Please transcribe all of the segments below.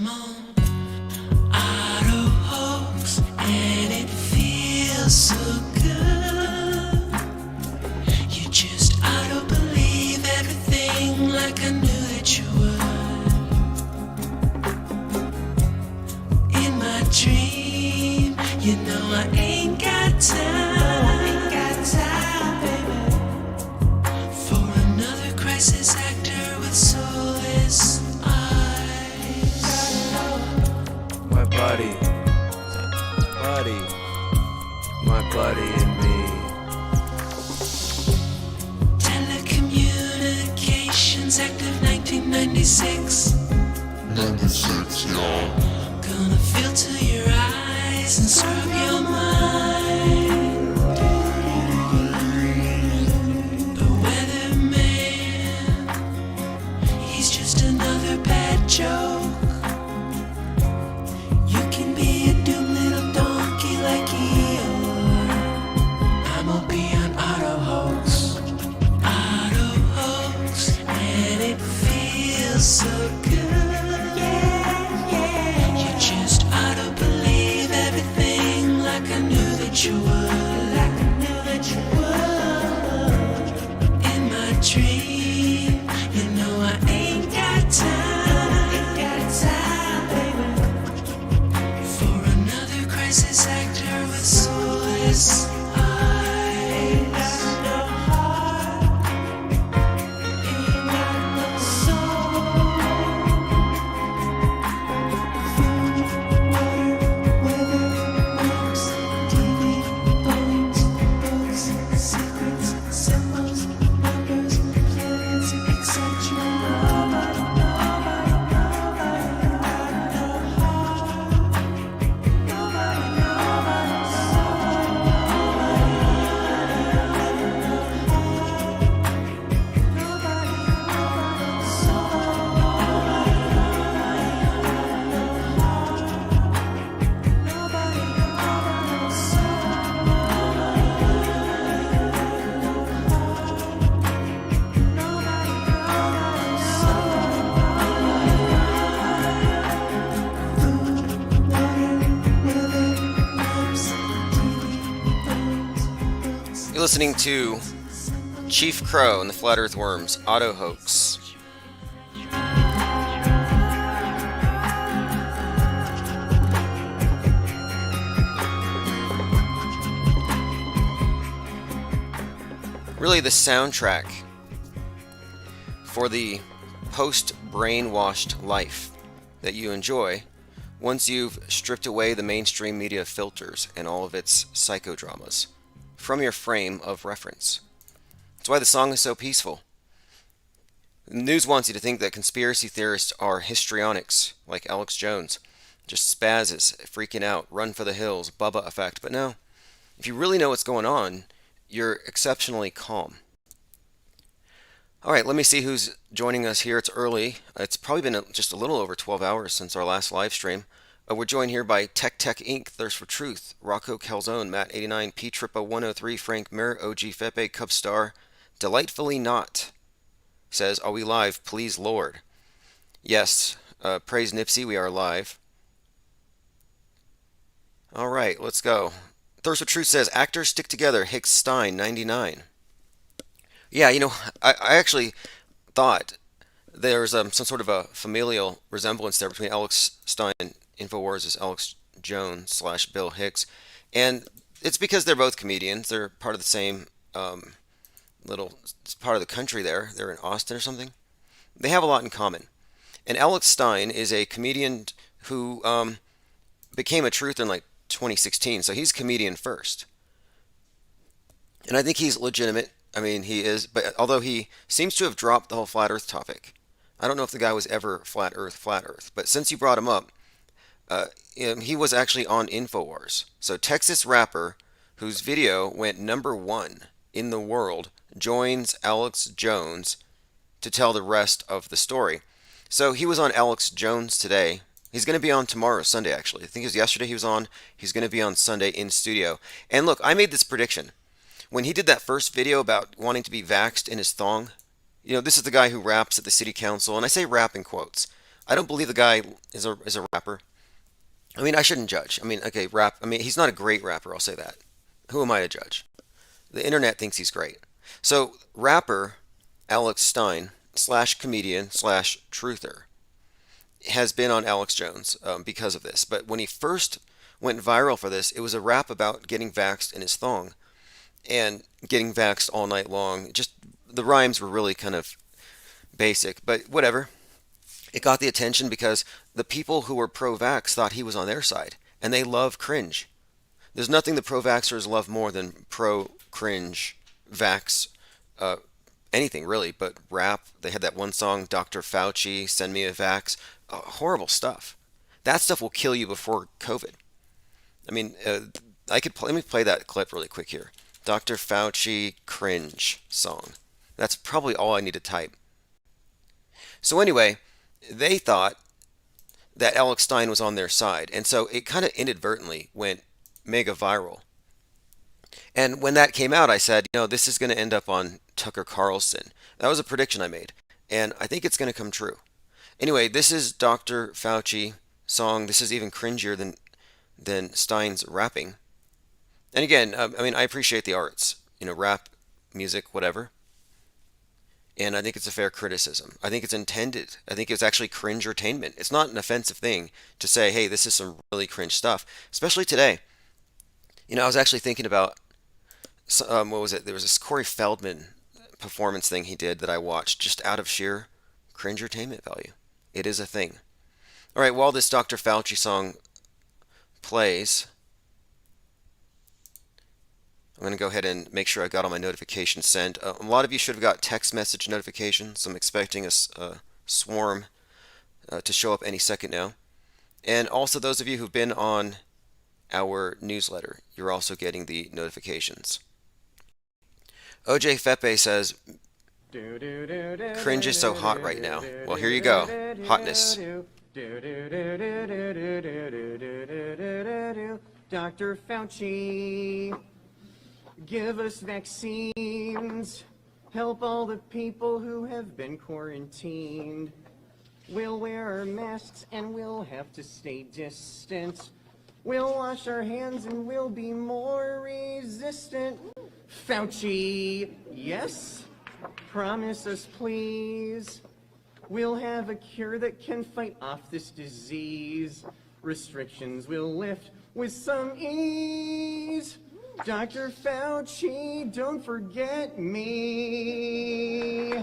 I'm on auto hoax, and it feels so good. You just auto believe everything like I knew that you would. In my dream, you know I ain't got time, baby, for another crisis actor with soulless eyes. My buddy, my buddy and me. Telecommunications Act of 1996. 96, y'all. Gonna filter your eyes and scrub your mind. The weatherman, he's just another bad joke. You can be a doomed little donkey like Eeyore. I'm gonna be on auto hoax, and it feels so good. You just auto believe everything like I knew that you would. In my dream, you know I ain't got time, baby, for another crisis actor with soulless eyes. Ain't got no heart, ain't got no soul. Food, water, weather, maps, TV, phones, books, secrets, symbols, numbers, planets, etc. Nobody got no You're listening to Chief Crow and the Flat Earth Worms, Auto Hoax. Really the soundtrack for the post-brainwashed life that you enjoy once you've stripped away the mainstream media filters and all of its psychodramas from your frame of reference. That's why the song is so peaceful. The news wants you to think that conspiracy theorists are histrionics, like Alex Jones, just spazzes, freaking out, run for the hills, Bubba effect. But no, if you really know what's going on, you're exceptionally calm. All right, let me see who's joining us here. It's early. It's probably been just a little over 12 hours since our last live stream. We're joined here by Tech Inc., Thirst for Truth, Rocco Calzone, Matt89, P Trippa 103, Frank Mir, OG Fepe, Cub Star, Delightfully Not says, "Are we live? Please, Lord." Yes, praise Nipsey, we are live. All right, let's go. Thirst for Truth says, "Actors stick together." Hicks Stein 99. Yeah, I actually thought there's some sort of a familial resemblance there between Alex Stein, InfoWars' Alex Jones / Bill Hicks, and it's because they're both comedians. They're part of the same little part of the country there. They're in Austin or something. They have a lot in common. And Alex Stein is a comedian who became a truther in like 2016, so he's a comedian first. And I think he's legitimate. I mean, he is, but although he seems to have dropped the whole flat earth topic. I don't know if the guy was ever flat earth, but since you brought him up, he was actually on InfoWars. So Texas rapper, whose video went #1 in the world, joins Alex Jones to tell the rest of the story. So he was on Alex Jones today. He's going to be on tomorrow, Sunday, actually. I think it was yesterday he was on. He's going to be on Sunday in studio. And look, I made this prediction. When he did that first video about wanting to be vaxxed in his thong, this is the guy who raps at the city council, and I say rap in quotes. I don't believe the guy is a rapper. I mean, I shouldn't judge. I mean, okay, rap. I mean, he's not a great rapper. I'll say that. Who am I to judge? The internet thinks he's great. So, rapper Alex Stein slash comedian slash truther has been on Alex Jones because of this. But when he first went viral for this, it was a rap about getting vaxxed in his thong and getting vaxxed all night long. Just the rhymes were really kind of basic, but whatever. It got the attention because the people who were pro-vax thought he was on their side, and they love cringe. There's nothing the pro-vaxxers love more than pro-cringe vax uh, anything really, but rap. They had that one song, Dr. Fauci, Send Me a Vax. Horrible stuff. That stuff will kill you before COVID. I mean, let me play that clip really quick here. Dr. Fauci cringe song. That's probably all I need to type. So anyway, they thought that Alex Stein was on their side, and so it kind of inadvertently went mega viral. And when that came out, I said, this is going to end up on Tucker Carlson. That was a prediction I made, and I think it's going to come true. Anyway, this is Dr. Fauci song. This is even cringier than Stein's rapping. And again, I mean, I appreciate the arts, rap, music, whatever. And I think it's a fair criticism. I think it's intended. I think it's actually cringe-ertainment. It's not an offensive thing to say, hey, this is some really cringe stuff, especially today. I was actually thinking about, what was it? There was this Corey Feldman performance thing he did that I watched just out of sheer cringe-ertainment value. It is a thing. All right, while this Dr. Fauci song plays, I'm going to go ahead and make sure I got all my notifications sent. A lot of you should have got text message notifications. I'm expecting a swarm to show up any second now. And also those of you who've been on our newsletter, you're also getting the notifications. OJ Fepe says, cringe is so hot right now. Well, here you go. Hotness. Dr. Fauci, give us vaccines. Help all the people who have been quarantined. We'll wear our masks and we'll have to stay distant. We'll wash our hands and we'll be more resistant. Fauci, yes? Promise us, please. We'll have a cure that can fight off this disease. Restrictions will lift with some ease. Dr. Fauci, don't forget me.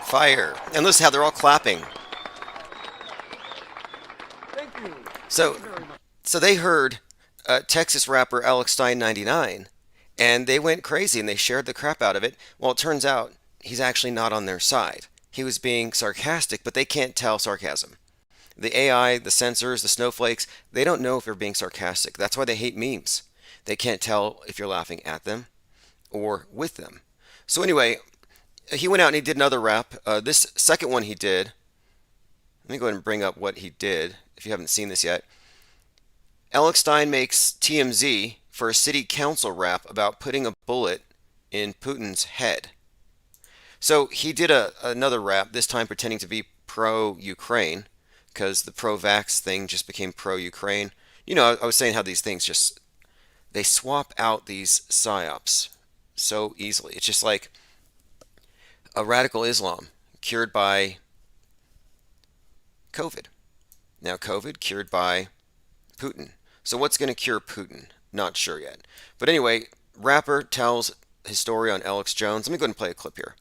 Fire. And listen how they're all clapping. Thank you. So they heard Texas rapper Alex Stein 99, and they went crazy and they shared the crap out of it. Well, it turns out he's actually not on their side. He was being sarcastic, but they can't tell sarcasm. The AI, the censors, the snowflakes, they don't know if you're being sarcastic. That's why they hate memes. They can't tell if you're laughing at them or with them. So anyway, he went out and he did another rap. This second one he did, let me go ahead and bring up what he did if you haven't seen this yet. Alex Stein makes TMZ for a city council rap about putting a bullet in Putin's head. So he did another rap, this time pretending to be pro-Ukraine, because the pro-vax thing just became pro-Ukraine. I was saying how these things they swap out these psyops so easily. It's just like a radical Islam cured by COVID. Now COVID cured by Putin. So what's going to cure Putin? Not sure yet. But anyway, rapper tells his story on Alex Jones. Let me go ahead and play a clip here.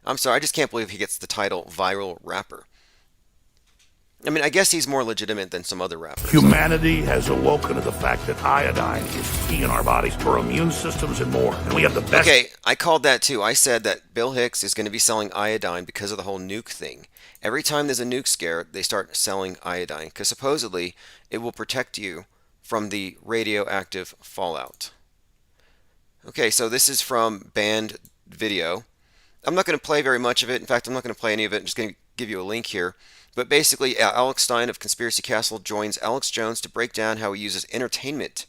I'm sorry, I just can't believe he gets the title viral rapper. I mean, I guess he's more legitimate than some other rappers. Humanity has awoken to the fact that iodine is key in our bodies for immune systems and more. And we have the best. Okay, I called that too. I said that Bill Hicks is going to be selling iodine because of the whole nuke thing. Every time there's a nuke scare, they start selling iodine because supposedly it will protect you from the radioactive fallout. Okay, so this is from banned video. I'm not going to play very much of it. In fact, I'm not going to play any of it. I'm just going to give you a link here. But basically, Alex Stein of Conspiracy Castle joins Alex Jones to break down how he uses entertainment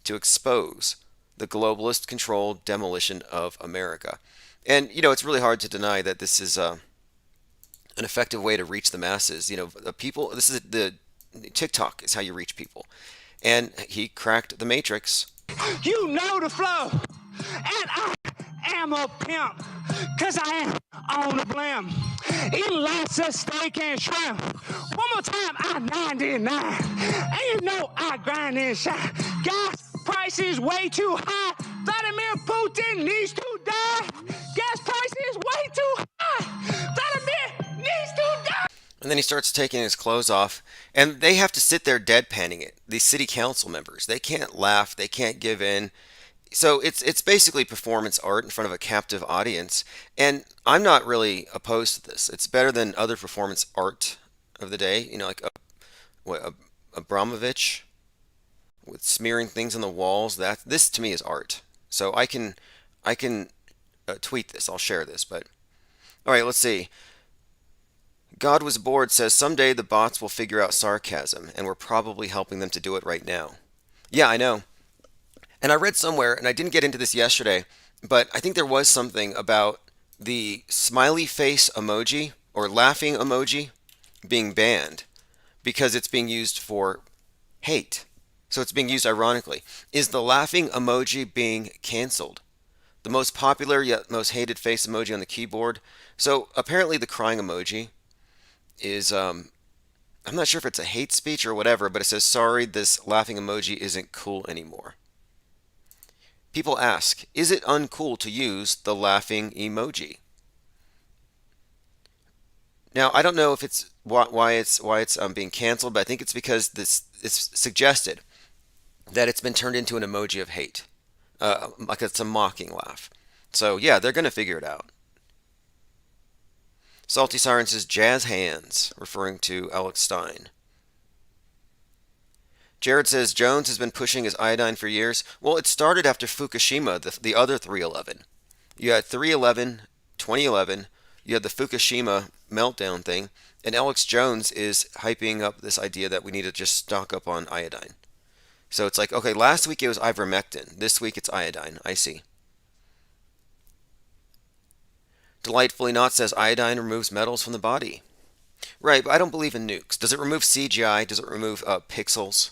to expose the globalist-controlled demolition of America. And, it's really hard to deny that this is an effective way to reach the masses. The people. This is the TikTok is how you reach people, and he cracked the matrix. You know the flow, and I am a pimp, cause I am on the blim. Eating lots of steak and shrimp. One more time, I'm 99. And you know I grind and shine. Gas price is way too high. Vladimir Putin needs to die. Gas price is way too high. Vladimir needs to die. And then he starts taking his clothes off, and they have to sit there deadpanning it. These city council members, they can't laugh, they can't give in. So it's basically performance art in front of a captive audience, and I'm not really opposed to this. It's better than other performance art of the day, like Abramovich with smearing things on the walls. That this to me is art. So I can tweet this. I'll share this. But all right, let's see. God was bored says someday the bots will figure out sarcasm, and we're probably helping them to do it right now. Yeah, I know. And I read somewhere, and I didn't get into this yesterday, but I think there was something about the smiley face emoji or laughing emoji being banned because it's being used for hate. So it's being used ironically. Is the laughing emoji being canceled? The most popular yet most hated face emoji on the keyboard. So apparently the crying emoji is, I'm not sure if it's a hate speech or whatever, but it says, sorry, this laughing emoji isn't cool anymore. People ask, is it uncool to use the laughing emoji? Now, I don't know if it's why it's being canceled, but I think it's because it's suggested that it's been turned into an emoji of hate, like it's a mocking laugh. So yeah, they're going to figure it out. Salty Siren says jazz hands, referring to Alex Stein. Jared says Jones has been pushing his iodine for years. Well, it started after Fukushima, the other 311. You had 311, 2011, you had the Fukushima meltdown thing, and Alex Jones is hyping up this idea that we need to just stock up on iodine. So it's like, okay, last week it was ivermectin. This week it's iodine. I see. Delightfully Not says iodine removes metals from the body. Right, but I don't believe in nukes. Does it remove CGI? Does it remove pixels?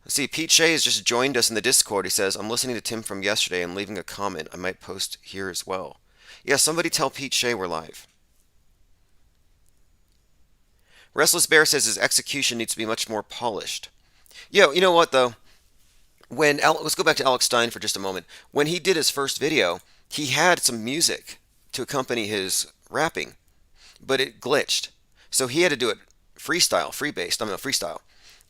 Let's see, Pete Shea has just joined us in the Discord. He says, I'm listening to Tim from yesterday and leaving a comment. I might post here as well. Yeah, somebody tell Pete Shea we're live. Restless Bear says his execution needs to be much more polished. Yeah, you know what, though? Let's go back to Alex Stein for just a moment. When he did his first video, he had some music to accompany his rapping, but it glitched. So he had to do it freestyle.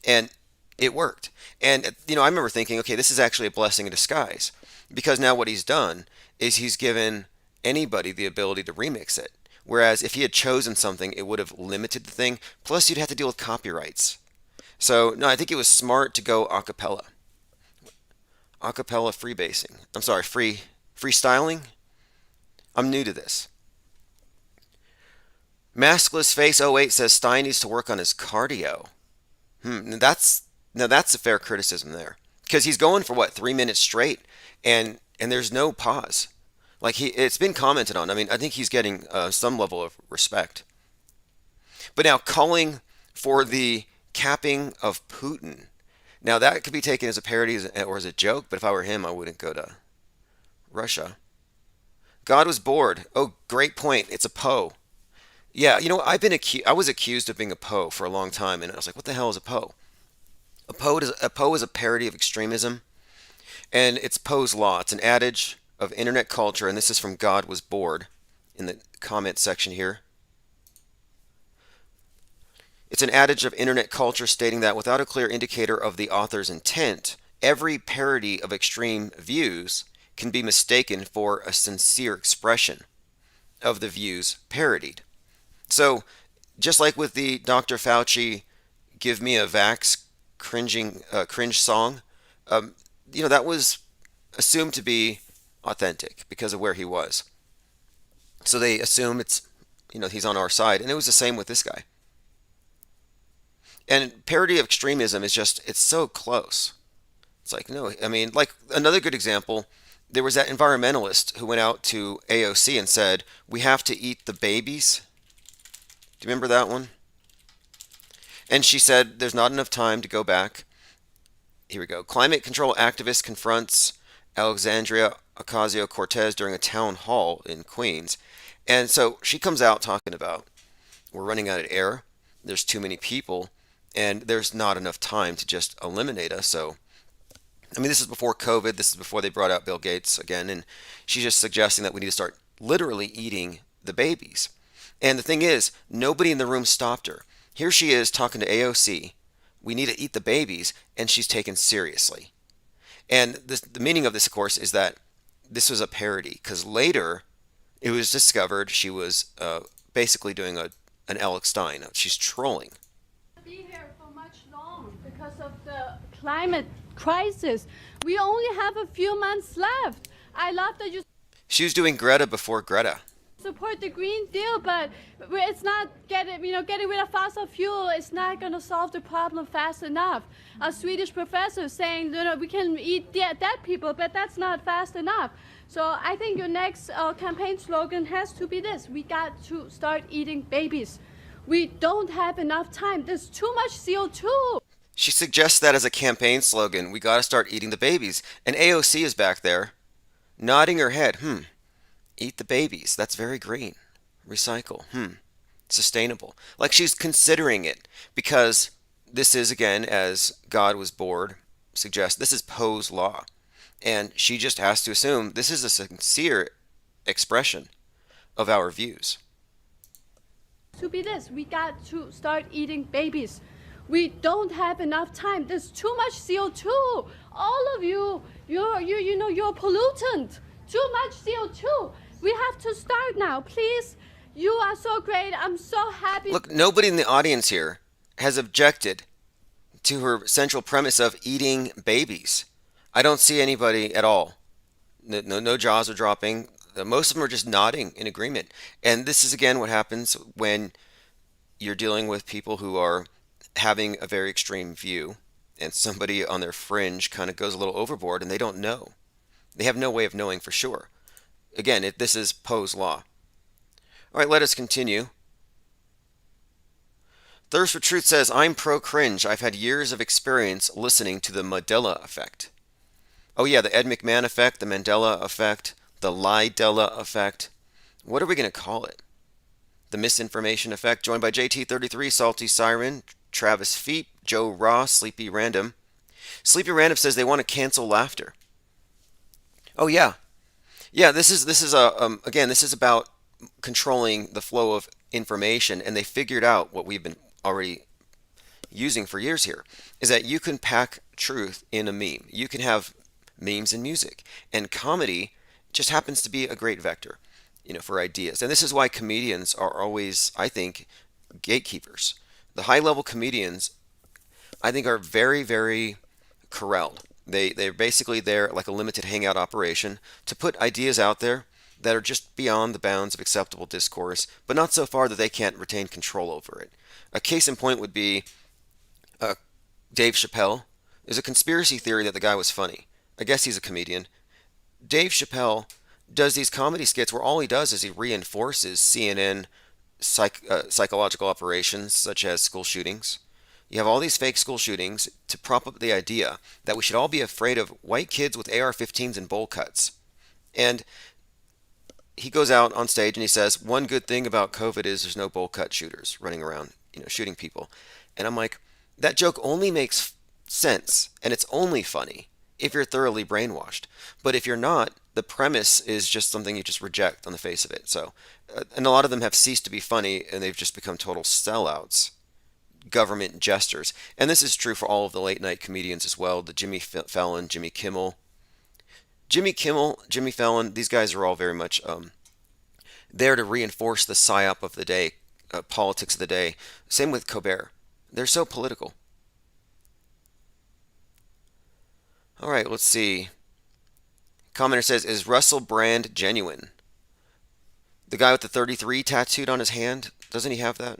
And it worked. And, I remember thinking, okay, this is actually a blessing in disguise. Because now what he's done is he's given anybody the ability to remix it. Whereas if he had chosen something, it would have limited the thing. Plus, you'd have to deal with copyrights. So, no, I think it was smart to go a cappella. A cappella freestyling? I'm new to this. Maskless Face 08 says Stein needs to work on his cardio. That's a fair criticism there. Because he's going for 3 minutes straight, and there's no pause. Like it's been commented on. I mean, I think he's getting some level of respect. But now calling for the capping of Putin. Now that could be taken as a parody or as a joke, but if I were him, I wouldn't go to Russia. God was bored. Oh, great point. It's a Poe. Yeah, I was accused of being a Poe for a long time, and I was like, what the hell is a Poe? A Poe is a parody of extremism, and it's Poe's law. It's an adage of internet culture, and this is from God Was Bored in the comment section here. It's an adage of internet culture stating that without a clear indicator of the author's intent, every parody of extreme views can be mistaken for a sincere expression of the views parodied. So, just like with the Dr. Fauci "Give Me a Vax" cringe song, that was assumed to be authentic because of where he was. So they assume he's on our side, and it was the same with this guy. And parody of extremism is it's so close. It's like, no, I mean, like another good example There was that environmentalist who went out to AOC and said, "We have to eat the babies." Do you remember that one? And she said, "There's not enough time to go back." Here we go. Climate control activist confronts Alexandria Ocasio-Cortez during a town hall in Queens. And so she comes out talking about, we're running out of air, there's too many people, and there's not enough time to just eliminate us. So, I mean, this is before COVID, this is before they brought out Bill Gates again, and she's just suggesting that we need to start literally eating the babies. And the thing is, nobody in the room stopped her. Here she is talking to AOC. We need to eat the babies, and she's taken seriously. And the meaning of this, of course, is that this was a parody, because later it was discovered she was basically doing an Alex Stein. She's trolling. Be here for much long because of the climate crisis. We only have a few months left. I love that you She was doing Greta before Greta. support the Green Deal, but it's not getting rid of fossil fuel. It's not going to solve the problem fast enough. A Swedish professor saying, we can eat dead people, but that's not fast enough. So I think your next campaign slogan has to be this: we got to start eating babies. We don't have enough time. There's too much CO2. She suggests that as a campaign slogan. We got to start eating the babies. And AOC is back there, nodding her head. Eat the babies. That's very green. Recycle. Sustainable. Like she's considering it, because this is, again, as God was bored, suggests, this is Poe's law. And she just has to assume this is a sincere expression of our views. To be this, we got to start eating babies. We don't have enough time. There's too much CO2. All of you're a pollutant. Too much CO2. We have to start now, please. You are so great. I'm so happy. Look, nobody in the audience here has objected to her central premise of eating babies. I don't see anybody at all. No jaws are dropping. Most of them are just nodding in agreement. And this is, again, what happens when you're dealing with people who are having a very extreme view, and somebody on their fringe kind of goes a little overboard, and they don't know. They have no way of knowing for sure. Again, this is Poe's law. All right, let us continue. Thirst for Truth says, I'm pro-cringe. I've had years of experience listening to the Mandela effect. Oh yeah, the Ed McMahon effect, the Mandela effect, the Lidella effect. What are we going to call it? The misinformation effect, joined by JT33, Salty Siren, Travis Feep, Joe Ross, Sleepy Random. Sleepy Random says they want to cancel laughter. Oh yeah. Yeah, this is again, this is about controlling the flow of information, and they figured out what we've been already using for years here, is that you can pack truth in a meme. You can have memes and music, and comedy just happens to be a great vector, for ideas. And this is why comedians are always, I think, gatekeepers. The high-level comedians, I think, are very, very corralled. They're basically there like a limited hangout operation to put ideas out there that are just beyond the bounds of acceptable discourse, but not so far that they can't retain control over it. A case in point would be Dave Chappelle. There's a conspiracy theory that the guy was funny. I guess he's a comedian. Dave Chappelle does these comedy skits where all he does is he reinforces CNN psychological operations, such as school shootings. You have all these fake school shootings to prop up the idea that we should all be afraid of white kids with AR-15s and bowl cuts. And he goes out on stage and he says, one good thing about COVID is there's no bowl cut shooters running around, shooting people. And I'm like, that joke only makes sense, and it's only funny if you're thoroughly brainwashed. But if you're not, the premise is just something you just reject on the face of it. So, and a lot of them have ceased to be funny, and they've just become total sellouts, government jesters. And this is true for all of the late night comedians as well. The Jimmy Fallon, Jimmy Kimmel, Jimmy Fallon, these guys are all very much there to reinforce the psyop of the day, politics of the day. Same with Colbert. They're so political. All right, let's see. Commenter says, is Russell Brand genuine? The guy with the 33 tattooed on his hand, doesn't he have that?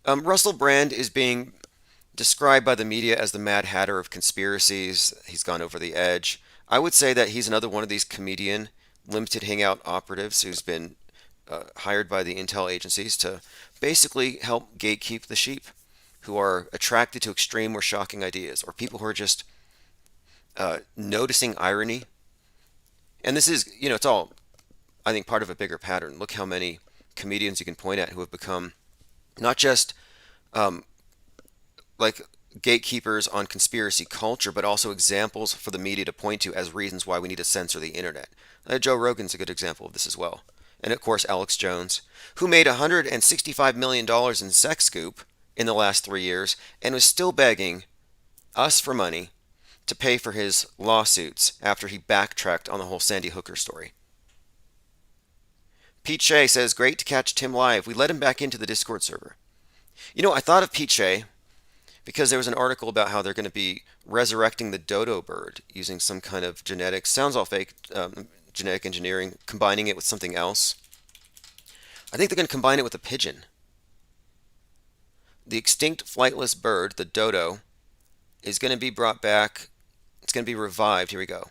Russell Brand is being described by the media as the Mad Hatter of conspiracies. He's gone over the edge. I would say that he's another one of these comedian limited hangout operatives who's been hired by the intel agencies to basically help gatekeep the sheep who are attracted to extreme or shocking ideas, or people who are just noticing irony. And this is, it's all, I think, part of a bigger pattern. Look how many comedians you can point at who have become not just like gatekeepers on conspiracy culture, but also examples for the media to point to as reasons why we need to censor the internet. Joe Rogan's a good example of this as well. And of course, Alex Jones, who made $165 million in Sex Scoop in the last 3 years and was still begging us for money to pay for his lawsuits after he backtracked on the whole Sandy Hooker story. Pete Shea says, great to catch Tim live. We let him back into the Discord server. I thought of Pete Shea because there was an article about how they're going to be resurrecting the dodo bird using some kind of genetics. Sounds all fake, genetic engineering, combining it with something else. I think they're going to combine it with a pigeon. The extinct flightless bird, the dodo, is going to be brought back. It's going to be revived. Here we go.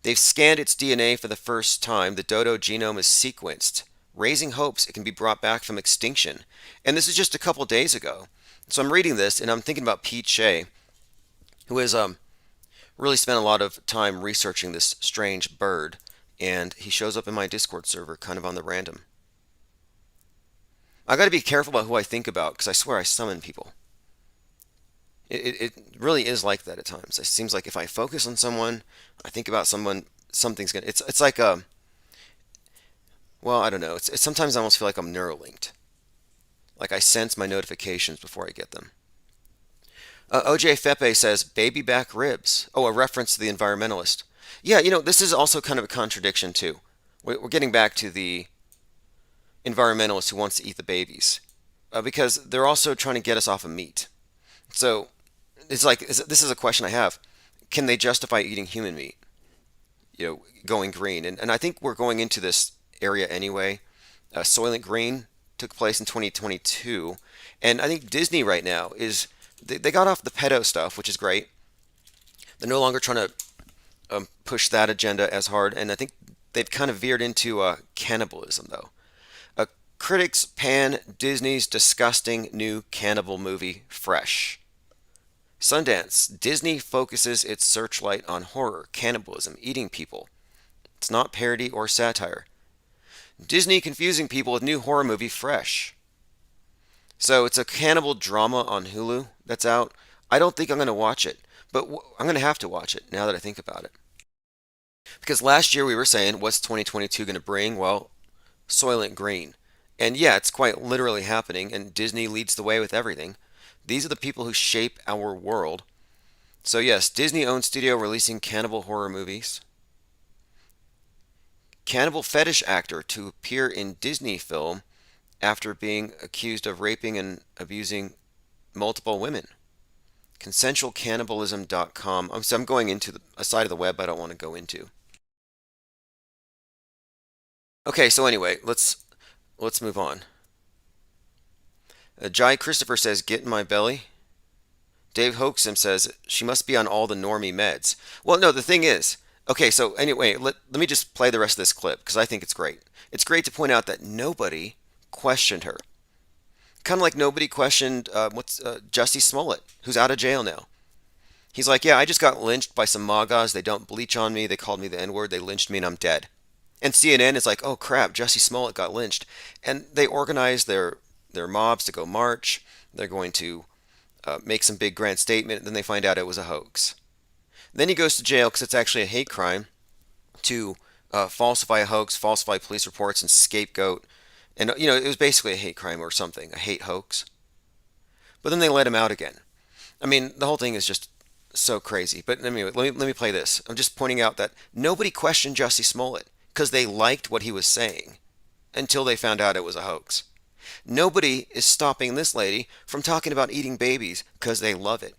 They've scanned its DNA for the first time. The dodo genome is sequenced, raising hopes it can be brought back from extinction. And this is just a couple days ago. So I'm reading this, and I'm thinking about Pete Shea, who has really spent a lot of time researching this strange bird, and he shows up in my Discord server kind of on the random. I got to be careful about who I think about, because I swear I summon people. It really is like that at times. It seems like if I focus on someone, I think about someone, something's gonna. It's like well, I don't know. It's sometimes I almost feel like I'm Neuralinked. Like I sense my notifications before I get them. OJ Fepe says, baby back ribs. Oh, a reference to the environmentalist. Yeah, this is also kind of a contradiction too. We're getting back to the environmentalist who wants to eat the babies. Because they're also trying to get us off of meat. So, it's like, this is a question I have. Can they justify eating human meat? Going green. And I think we're going into this area anyway. Soylent Green took place in 2022. And I think Disney right now is, they got off the pedo stuff, which is great. They're no longer trying to push that agenda as hard. And I think they've kind of veered into cannibalism, though. Critics pan Disney's disgusting new cannibal movie, Fresh. Sundance, Disney focuses its searchlight on horror, cannibalism, eating people. It's not parody or satire. Disney confusing people with new horror movie, Fresh. So it's a cannibal drama on Hulu that's out. I don't think I'm going to watch it, but I'm going to have to watch it now that I think about it. Because last year we were saying, what's 2022 going to bring? Well, Soylent Green. And yeah, it's quite literally happening, and Disney leads the way with everything. These are the people who shape our world. So yes, Disney-owned studio releasing cannibal horror movies. Cannibal fetish actor to appear in Disney film after being accused of raping and abusing multiple women. Consensualcannibalism.com. I'm going into a side of the web I don't want to go into. Okay, so anyway, let's move on. Jai Christopher says, get in my belly. Dave Hoaxum says, she must be on all the normie meds. Well, no, the thing is, okay, so anyway, let me just play the rest of this clip because I think it's great. It's great to point out that nobody questioned her. Kind of like nobody questioned Jussie Smollett, who's out of jail now. He's like, yeah, I just got lynched by some MAGAs. They don't bleach on me. They called me the N-word. They lynched me and I'm dead. And CNN is like, oh crap, Jussie Smollett got lynched. And they organize their mobs to go march. They're going to make some big grand statement. And then they find out it was a hoax. Then he goes to jail because it's actually a hate crime to falsify a hoax, falsify police reports, and scapegoat. And, it was basically a hate crime or something, a hate hoax. But then they let him out again. I mean, the whole thing is just so crazy. But anyway, let me play this. I'm just pointing out that nobody questioned Jussie Smollett because they liked what he was saying until they found out it was a hoax. Nobody is stopping this lady from talking about eating babies because they love it.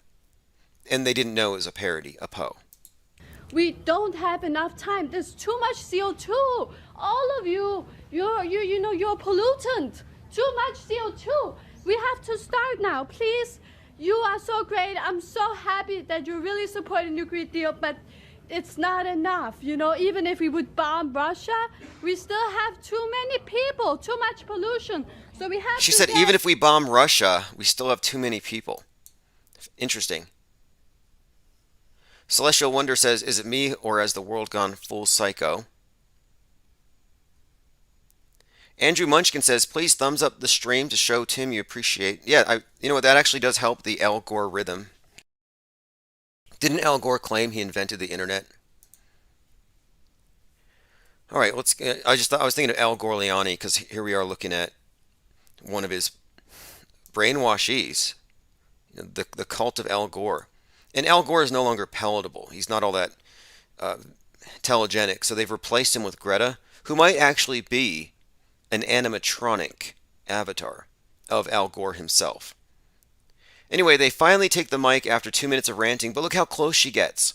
And they didn't know it was a parody, a Poe. We don't have enough time. There's too much CO2. All of you're a pollutant. Too much CO2. We have to start now, please. You are so great. I'm so happy that you really support the nuclear deal, but it's not enough. You know, even if we would bomb Russia, we still have too many people, too much pollution. So we have She to said get, even if we bomb Russia, we still have too many people. Interesting. Celestial Wonder says, is it me or has the world gone full psycho? Andrew Munchkin says, please thumbs up the stream to show Tim you appreciate. Yeah, you know what, that actually does help the Al Gore rhythm. Didn't Al Gore claim he invented the internet? All right, I was thinking of Al Gorleone because here we are looking at one of his brainwashees, the cult of Al Gore. And Al Gore is no longer palatable. He's not all that telegenic. So they've replaced him with Greta, who might actually be an animatronic avatar of Al Gore himself. Anyway, they finally take the mic after 2 minutes of ranting, but look how close she gets.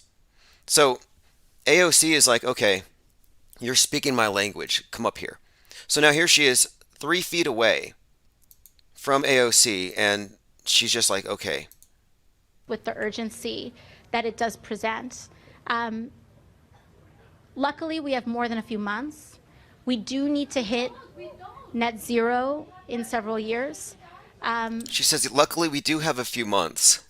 So AOC is like, okay, you're speaking my language. Come up here. So now here she is 3 feet away from AOC, and she's just like, okay. With the urgency that it does present. Luckily, we have more than a few months. We do need to hit net zero in several years. She says, luckily, we do have a few months,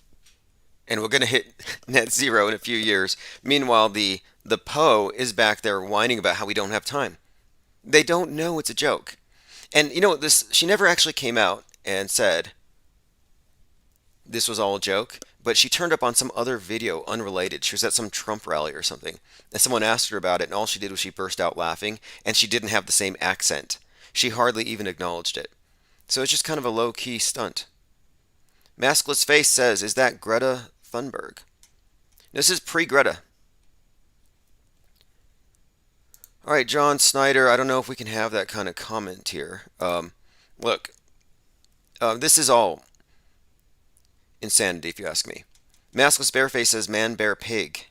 and we're going to hit net zero in a few years. Meanwhile, the Poe is back there whining about how we don't have time. They don't know it's a joke. And you know, she never actually came out and said this was all a joke, but she turned up on some other video unrelated. She was at some Trump rally or something, and someone asked her about it, and all she did was she burst out laughing, and she didn't have the same accent. She hardly even acknowledged it. So it's just kind of a low-key stunt. Maskless Face says, is that Greta Thunberg? This is pre-Greta. All right, John Snyder, I don't know if we can have that kind of comment here. Look, this is all insanity, if you ask me. Maskless Bearface says, man, bear, pig.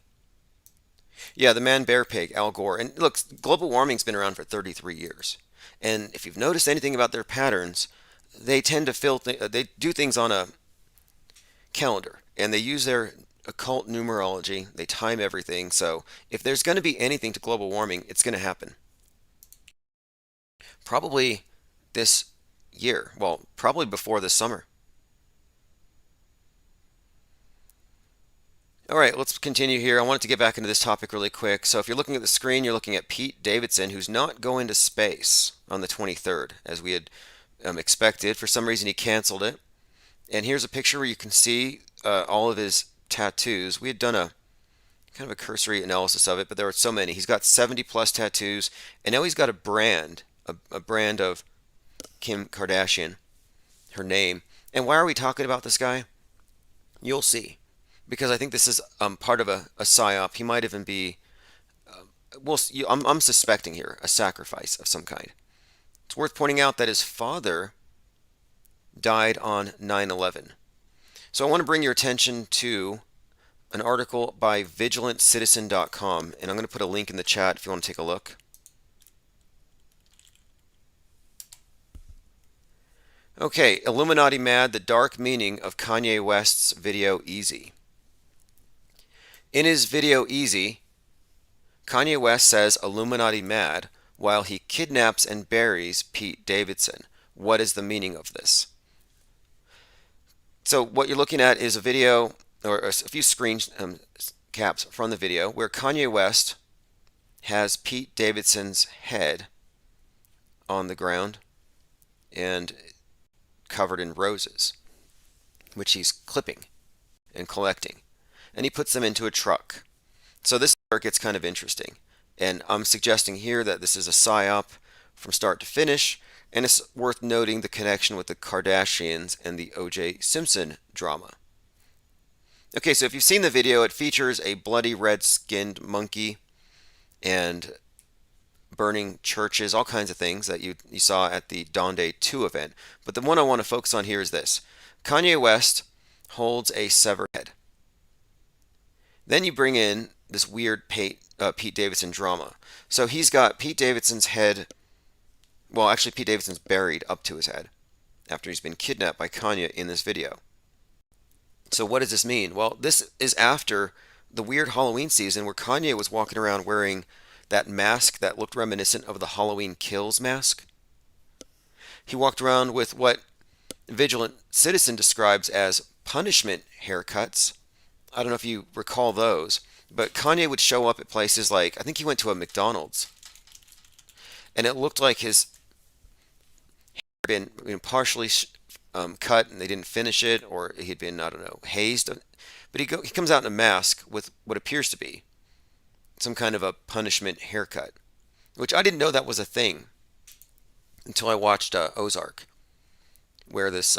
Yeah, the man, bear, pig, Al Gore. And look, global warming's been around for 33 years. And if you've noticed anything about their patterns, they tend to they do things on a calendar. And they use their occult numerology. They time everything. So if there's going to be anything to global warming, it's going to happen. Probably this year. Well, probably before this summer. All right, let's continue here. I wanted to get back into this topic really quick. So if you're looking at the screen, you're looking at Pete Davidson, who's not going to space on the 23rd, as we had expected. For some reason, he canceled it. And here's a picture where you can see all of his tattoos. We had done a kind of a cursory analysis of it, but there were so many. He's got 70 plus tattoos, and now he's got a brand of Kim Kardashian, her name. And why are we talking about this guy? You'll see. Because I think this is part of a psyop. He might even be, I'm suspecting here, a sacrifice of some kind. It's worth pointing out that his father died on 9/11. So I want to bring your attention to an article by VigilantCitizen.com, and I'm going to put a link in the chat if you want to take a look. Okay, Illuminati Mad, the dark meaning of Kanye West's video Easy. In his video Easy, Kanye West says Illuminati mad while he kidnaps and buries Pete Davidson. What is the meaning of this? So what you're looking at is a video, or a few screen caps from the video, where Kanye West has Pete Davidson's head on the ground and covered in roses, which he's clipping and collecting. And he puts them into a truck. So this is where it gets kind of interesting. And I'm suggesting here that this is a psyop from start to finish, and it's worth noting the connection with the Kardashians and the O.J. Simpson drama. Okay, so if you've seen the video, it features a bloody red-skinned monkey and burning churches, all kinds of things that you saw at the Donde 2 event. But the one I want to focus on here is this. Kanye West holds a severed head. Then you bring in this weird Pete Davidson drama. So he's got Pete Davidson's head, well, actually Pete Davidson's buried up to his head after he's been kidnapped by Kanye in this video. So what does this mean? Well, this is after the weird Halloween season where Kanye was walking around wearing that mask that looked reminiscent of the Halloween Kills mask. He walked around with what Vigilant Citizen describes as punishment haircuts. I don't know if you recall those, but Kanye would show up at places like, I think he went to a McDonald's, and it looked like his hair had been partially cut and they didn't finish it, or he had been, I don't know, hazed. But he comes out in a mask with what appears to be some kind of a punishment haircut, which I didn't know that was a thing until I watched Ozark, where this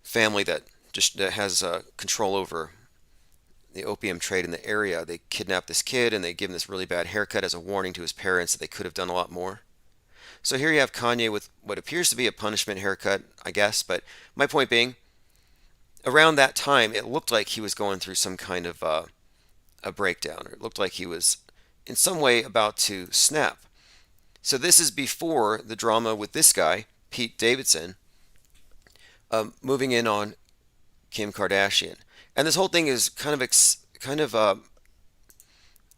family that has control over the opium trade in the area, they kidnap this kid and they give him this really bad haircut as a warning to his parents that they could have done a lot more. So here you have Kanye with what appears to be a punishment haircut, I guess, but my point being, around that time, it looked like he was going through some kind of a breakdown, or it looked like he was in some way about to snap. So this is before the drama with this guy, Pete Davidson, moving in on Kim Kardashian. And this whole thing is kind of I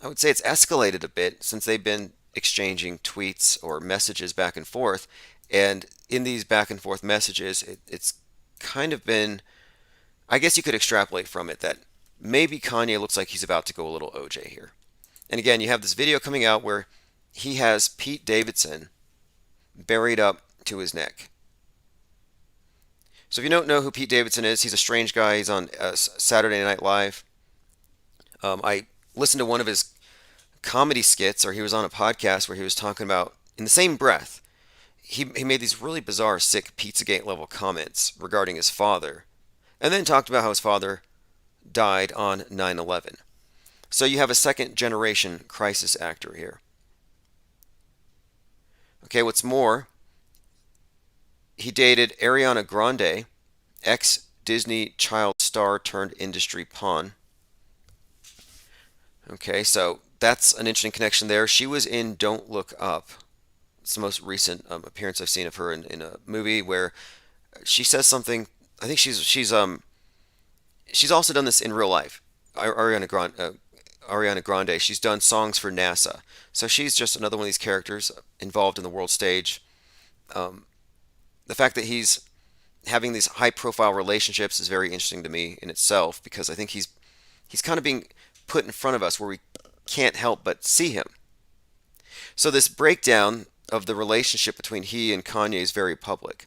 would say it's escalated a bit since they've been exchanging tweets or messages back and forth. And in these back and forth messages, it's kind of been, I guess you could extrapolate from it that maybe Kanye looks like he's about to go a little OJ here. And again, you have this video coming out where he has Pete Davidson buried up to his neck. So if you don't know who Pete Davidson is, he's a strange guy. He's on Saturday Night Live. I listened to one of his comedy skits, or he was on a podcast where he was talking about, in the same breath, he made these really bizarre, sick Pizzagate level comments regarding his father, and then talked about how his father died on 9/11. So you have a second generation crisis actor here. Okay, what's more, he dated Ariana Grande, ex-Disney child star turned industry pawn. Okay, so that's an interesting connection there. She was in Don't Look Up. It's the most recent appearance I've seen of her in a movie where she says something. I think she's also done this in real life. Ariana Grande. She's done songs for NASA, so she's just another one of these characters involved in the world stage. The fact that he's having these high-profile relationships is very interesting to me in itself, because I think he's kind of being put in front of us where we can't help but see him. So this breakdown of the relationship between he and Kanye is very public.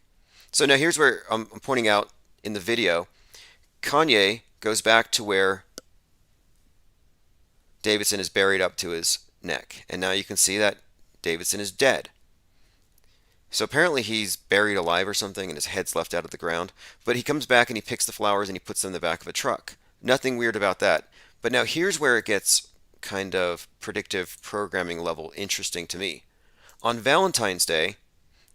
So now here's where I'm pointing out in the video, Kanye goes back to where Davidson is buried up to his neck, and now you can see that Davidson is dead. So apparently he's buried alive or something and his head's left out of the ground. But he comes back and he picks the flowers and he puts them in the back of a truck. Nothing weird about that. But now here's where it gets kind of predictive programming level interesting to me. On Valentine's Day,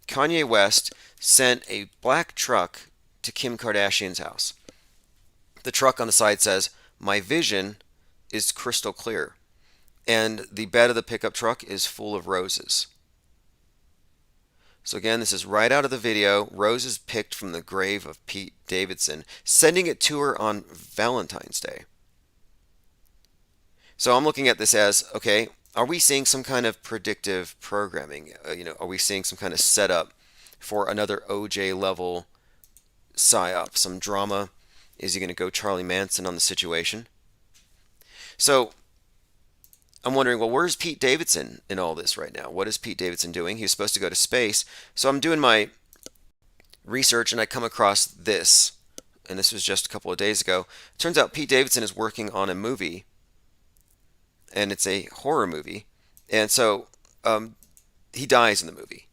Kanye West sent a black truck to Kim Kardashian's house. The truck on the side says, "My vision is crystal clear." And the bed of the pickup truck is full of roses. So again, this is right out of the video. Roses picked from the grave of Pete Davidson, sending it to her on Valentine's Day. So I'm looking at this as, okay, are we seeing some kind of predictive programming? Are we seeing some kind of setup for another OJ level psyop, some drama? Is he going to go Charlie Manson on the situation? So I'm wondering, well, where's Pete Davidson in all this right now? What is Pete Davidson doing? He was supposed to go to space. So I'm doing my research and I come across this, and this was just a couple of days ago. It turns out Pete Davidson is working on a movie, and it's a horror movie. And so he dies in the movie.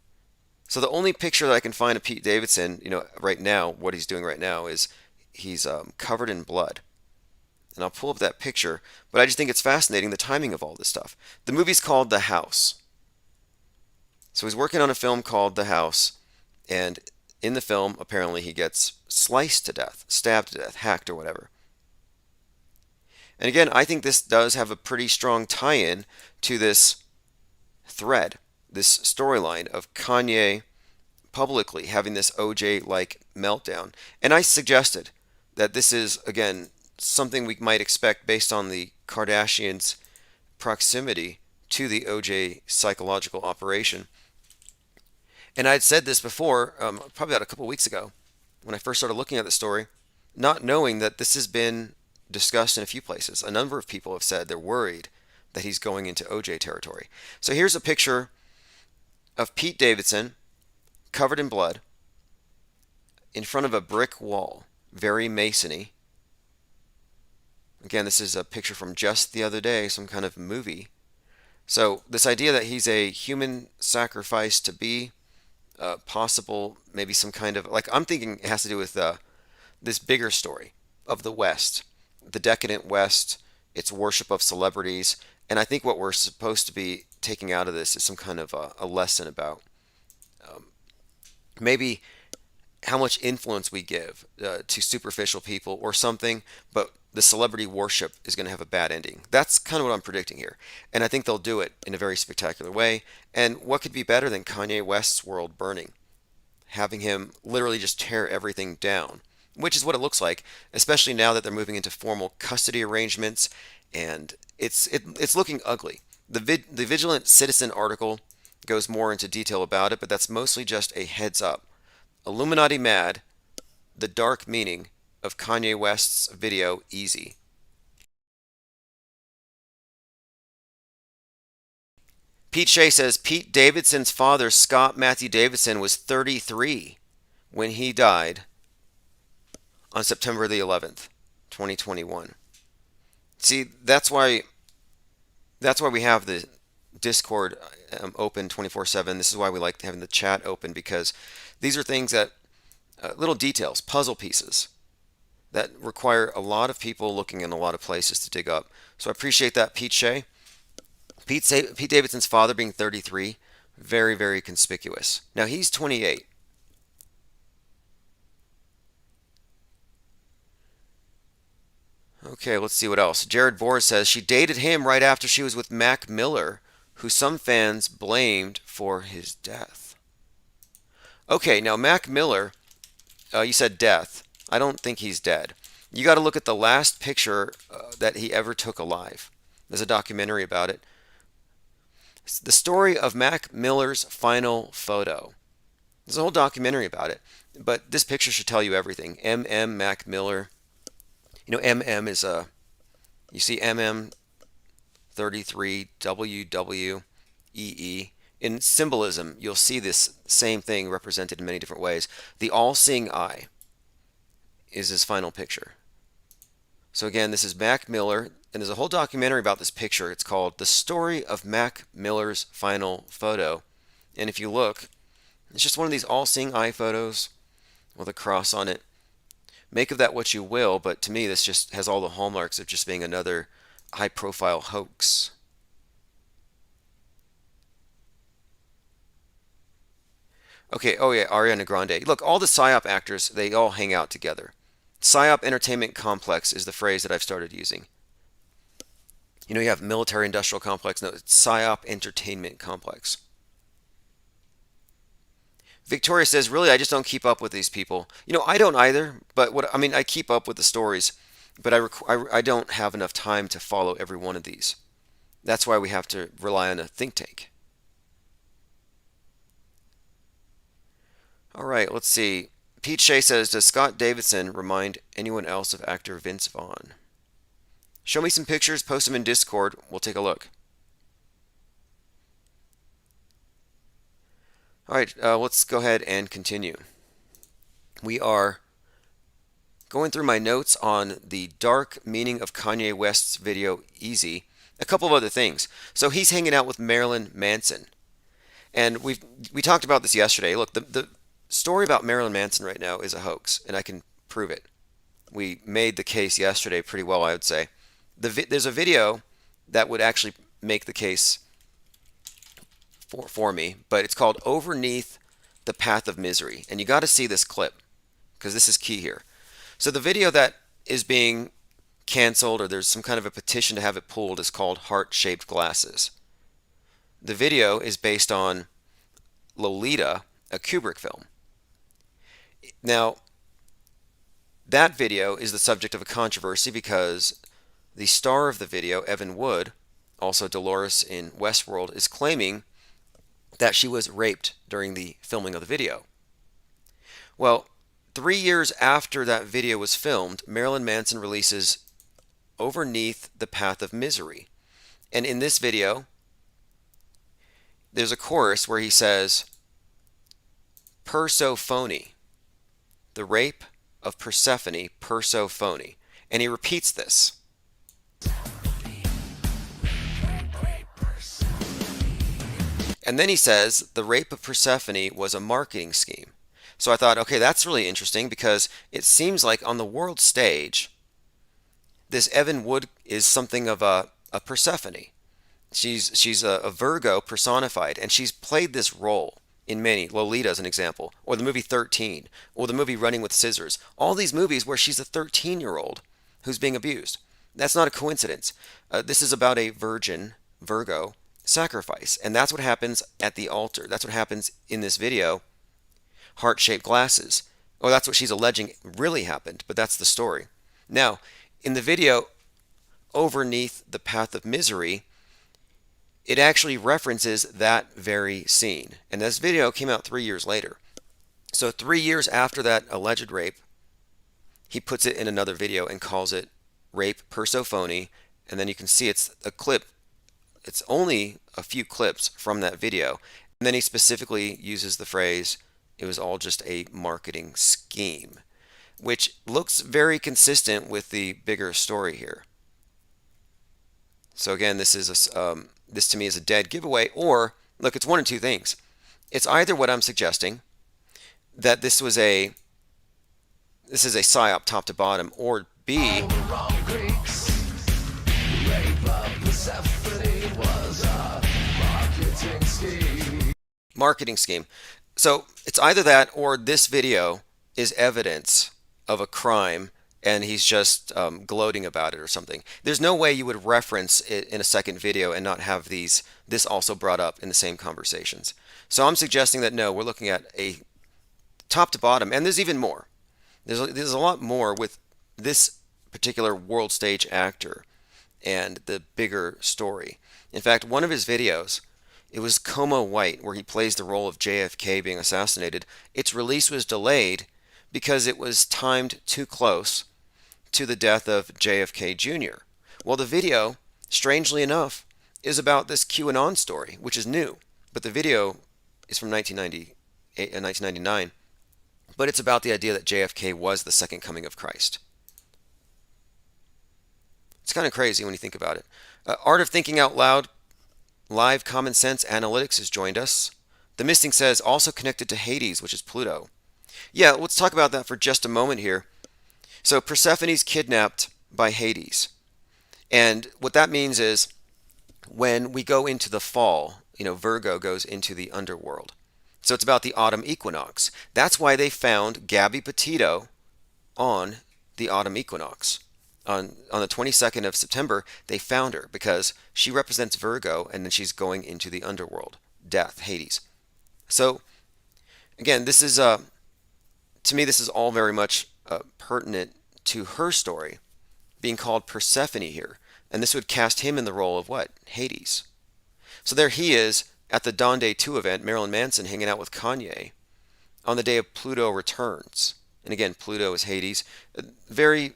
So the only picture that I can find of Pete Davidson, right now, what he's doing right now is he's covered in blood. And I'll pull up that picture, but I just think it's fascinating the timing of all this stuff. The movie's called The House. So he's working on a film called The House, and in the film, apparently he gets sliced to death, stabbed to death, hacked or whatever. And again, I think this does have a pretty strong tie-in to this thread, this storyline of Kanye publicly having this OJ-like meltdown. And I suggested that this is, again, something we might expect based on the Kardashians' proximity to the OJ psychological operation. And I'd said this before, probably about a couple weeks ago, when I first started looking at the story, not knowing that this has been discussed in a few places. A number of people have said they're worried that he's going into OJ territory. So here's a picture of Pete Davidson covered in blood in front of a brick wall, very Masony. Again, this is a picture from just the other day, some kind of movie. So this idea that he's a human sacrifice to be possible, maybe some kind of, like, I'm thinking it has to do with this bigger story of the West, the decadent West, its worship of celebrities, and I think what we're supposed to be taking out of this is some kind of a lesson about maybe how much influence we give to superficial people or something, but the celebrity worship is going to have a bad ending. That's kind of what I'm predicting here. And I think they'll do it in a very spectacular way. And what could be better than Kanye West's world burning? Having him literally just tear everything down, which is what it looks like, especially now that they're moving into formal custody arrangements, and it's looking ugly. The Vigilant Citizen article goes more into detail about it, but that's mostly just a heads up. Illuminati Mad, the dark meaning of Kanye West's video Easy. Pete Shea says Pete Davidson's father, Scott Matthew Davidson, was 33 when he died on September the 11th, 2021. See, that's why we have the Discord open 24/7. This is why we like having the chat open, because these are things that, little details, puzzle pieces, that require a lot of people looking in a lot of places to dig up. So I appreciate that, Pete Shea. Pete Davidson's father being 33, very, very conspicuous. Now he's 28. Okay, let's see what else. Jared Boris says she dated him right after she was with Mac Miller, who some fans blamed for his death. Okay, now Mac Miller, you said death. I don't think he's dead. You got to look at the last picture that he ever took alive. There's a documentary about it. It's the story of Mac Miller's final photo. There's a whole documentary about it, but this picture should tell you everything. M.M. Mac Miller. You know, M.M. is you see M.M. 33 WWEE. In symbolism, you'll see this same thing represented in many different ways. The all-seeing eye is his final picture. So again, this is Mac Miller, and there's a whole documentary about this picture. It's called The Story of Mac Miller's Final Photo. And if you look, it's just one of these all-seeing eye photos with a cross on it. Make of that what you will, but to me this just has all the hallmarks of just being another high-profile hoax. Okay, oh yeah, Ariana Grande. Look, all the PSYOP actors, they all hang out together. PSYOP Entertainment Complex is the phrase that I've started using. You know, you have military industrial complex. No, it's PSYOP Entertainment Complex. Victoria says, really, I just don't keep up with these people. You know, I don't either, but I keep up with the stories, but I don't have enough time to follow every one of these. That's why we have to rely on a think tank. All right, let's see. Pete Shea says, does Scott Davidson remind anyone else of actor Vince Vaughn? Show me some pictures, post them in Discord. We'll take a look. All right, let's go ahead and continue. We are going through my notes on the dark meaning of Kanye West's video Easy. A couple of other things. So he's hanging out with Marilyn Manson. And we talked about this yesterday. Look, the story about Marilyn Manson right now is a hoax, and I can prove it. We made the case yesterday pretty well, I would say. There's a video that would actually make the case for me, but it's called Overneath the Path of Misery. And you got to see this clip, because this is key here. So the video that is being canceled, or there's some kind of a petition to have it pulled, is called Heart-Shaped Glasses. The video is based on Lolita, a Kubrick film. Now, That video is the subject of a controversy because the star of the video, Evan Wood, also Dolores in Westworld, is claiming that she was raped during the filming of the video. Well, 3 years after that video was filmed, Marilyn Manson releases Overneath the Path of Misery. And in this video, there's a chorus where he says, Persephone, the rape of Persephone, Persephone. And he repeats this. And then he says the rape of Persephone was a marketing scheme. So I thought, okay, that's really interesting because it seems like on the world stage, this Evan Wood is something of a Persephone. She's a Virgo personified, and she's played this role in many. Lolita is an example, or the movie 13, or the movie Running with Scissors. All these movies where she's a 13-year-old who's being abused. That's not a coincidence. This is about a virgin, Virgo, sacrifice, and that's what happens at the altar. That's what happens in this video, heart-shaped glasses. Oh, that's what she's alleging really happened, but that's the story. Now, in the video, Overneath the Path of Misery, it actually references that very scene. And this video came out 3 years later. So 3 years after that alleged rape, he puts it in another video and calls it Rape Persephone. And then you can see it's a clip. It's only a few clips from that video. And then he specifically uses the phrase, it was all just a marketing scheme, which looks very consistent with the bigger story here. So again, this is this to me is a dead giveaway. Or look, it's one of two things. It's either what I'm suggesting, that this is a psyop top to bottom, or B, marketing scheme. So it's either that or this video is evidence of a crime and he's just gloating about it or something. There's no way you would reference it in a second video and not have this also brought up in the same conversations. So I'm suggesting that no, we're looking at a top to bottom, and there's even more. There's a lot more with this particular world stage actor and the bigger story. In fact, one of his videos, it was Coma White, where he plays the role of JFK being assassinated. Its release was delayed because it was timed too close to the death of JFK Jr. Well, the video, strangely enough, is about this QAnon story, which is new. But the video is from 1999. But it's about the idea that JFK was the second coming of Christ. It's kind of crazy when you think about it. Art of Thinking Out Loud, Live Common Sense Analytics has joined us. The Missing says, also connected to Hades, which is Pluto. Yeah, let's talk about that for just a moment here. So Persephone's kidnapped by Hades. And what that means is when we go into the fall, Virgo goes into the underworld. So it's about the autumn equinox. That's why they found Gabby Petito on the autumn equinox. On the 22nd of September, they found her because she represents Virgo, and then she's going into the underworld, death, Hades. So, again, this is, to me, this is all very much pertinent to her story, being called Persephone here. And this would cast him in the role of what? Hades. So there he is at the Dawn Day 2 event, Marilyn Manson hanging out with Kanye on the day of Pluto returns. And again, Pluto is Hades. Very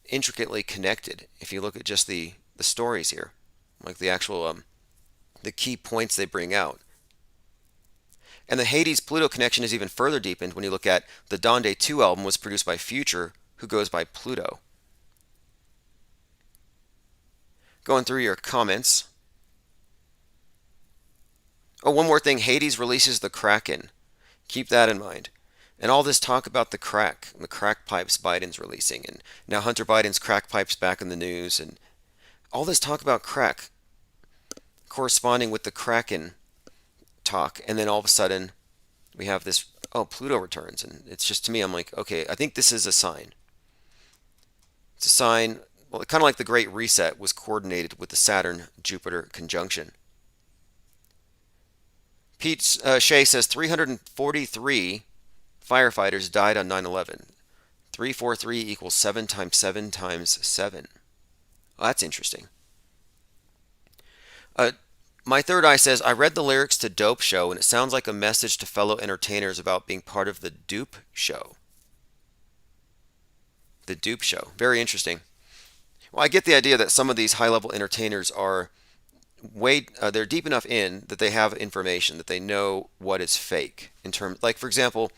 intricately connected if you look at just the stories here, like the actual the key points they bring out. And the Hades-Pluto connection is even further deepened when you look at the Dawn Day 2 album was produced by Future, who goes by Pluto. Going through your comments. Oh, one more thing. Hades releases the Kraken. Keep that in mind. And all this talk about the crack pipes Biden's releasing, and now Hunter Biden's crack pipes back in the news, and all this talk about crack corresponding with the Kraken talk, and then all of a sudden we have this, Pluto returns, and it's just, to me, I'm like, okay, I think this is a sign. It's a sign, well, kind of like the Great Reset was coordinated with the Saturn-Jupiter conjunction. Pete Shea says 343 firefighters died on 9/11. 343 equals 7 times 7 times 7. Well, that's interesting. My third eye says, I read the lyrics to Dope Show, and it sounds like a message to fellow entertainers about being part of the Dupe Show. The Dupe Show. Very interesting. Well, I get the idea that some of these high-level entertainers are they're deep enough in that they have information, that they know what is fake. In terms, like, for example,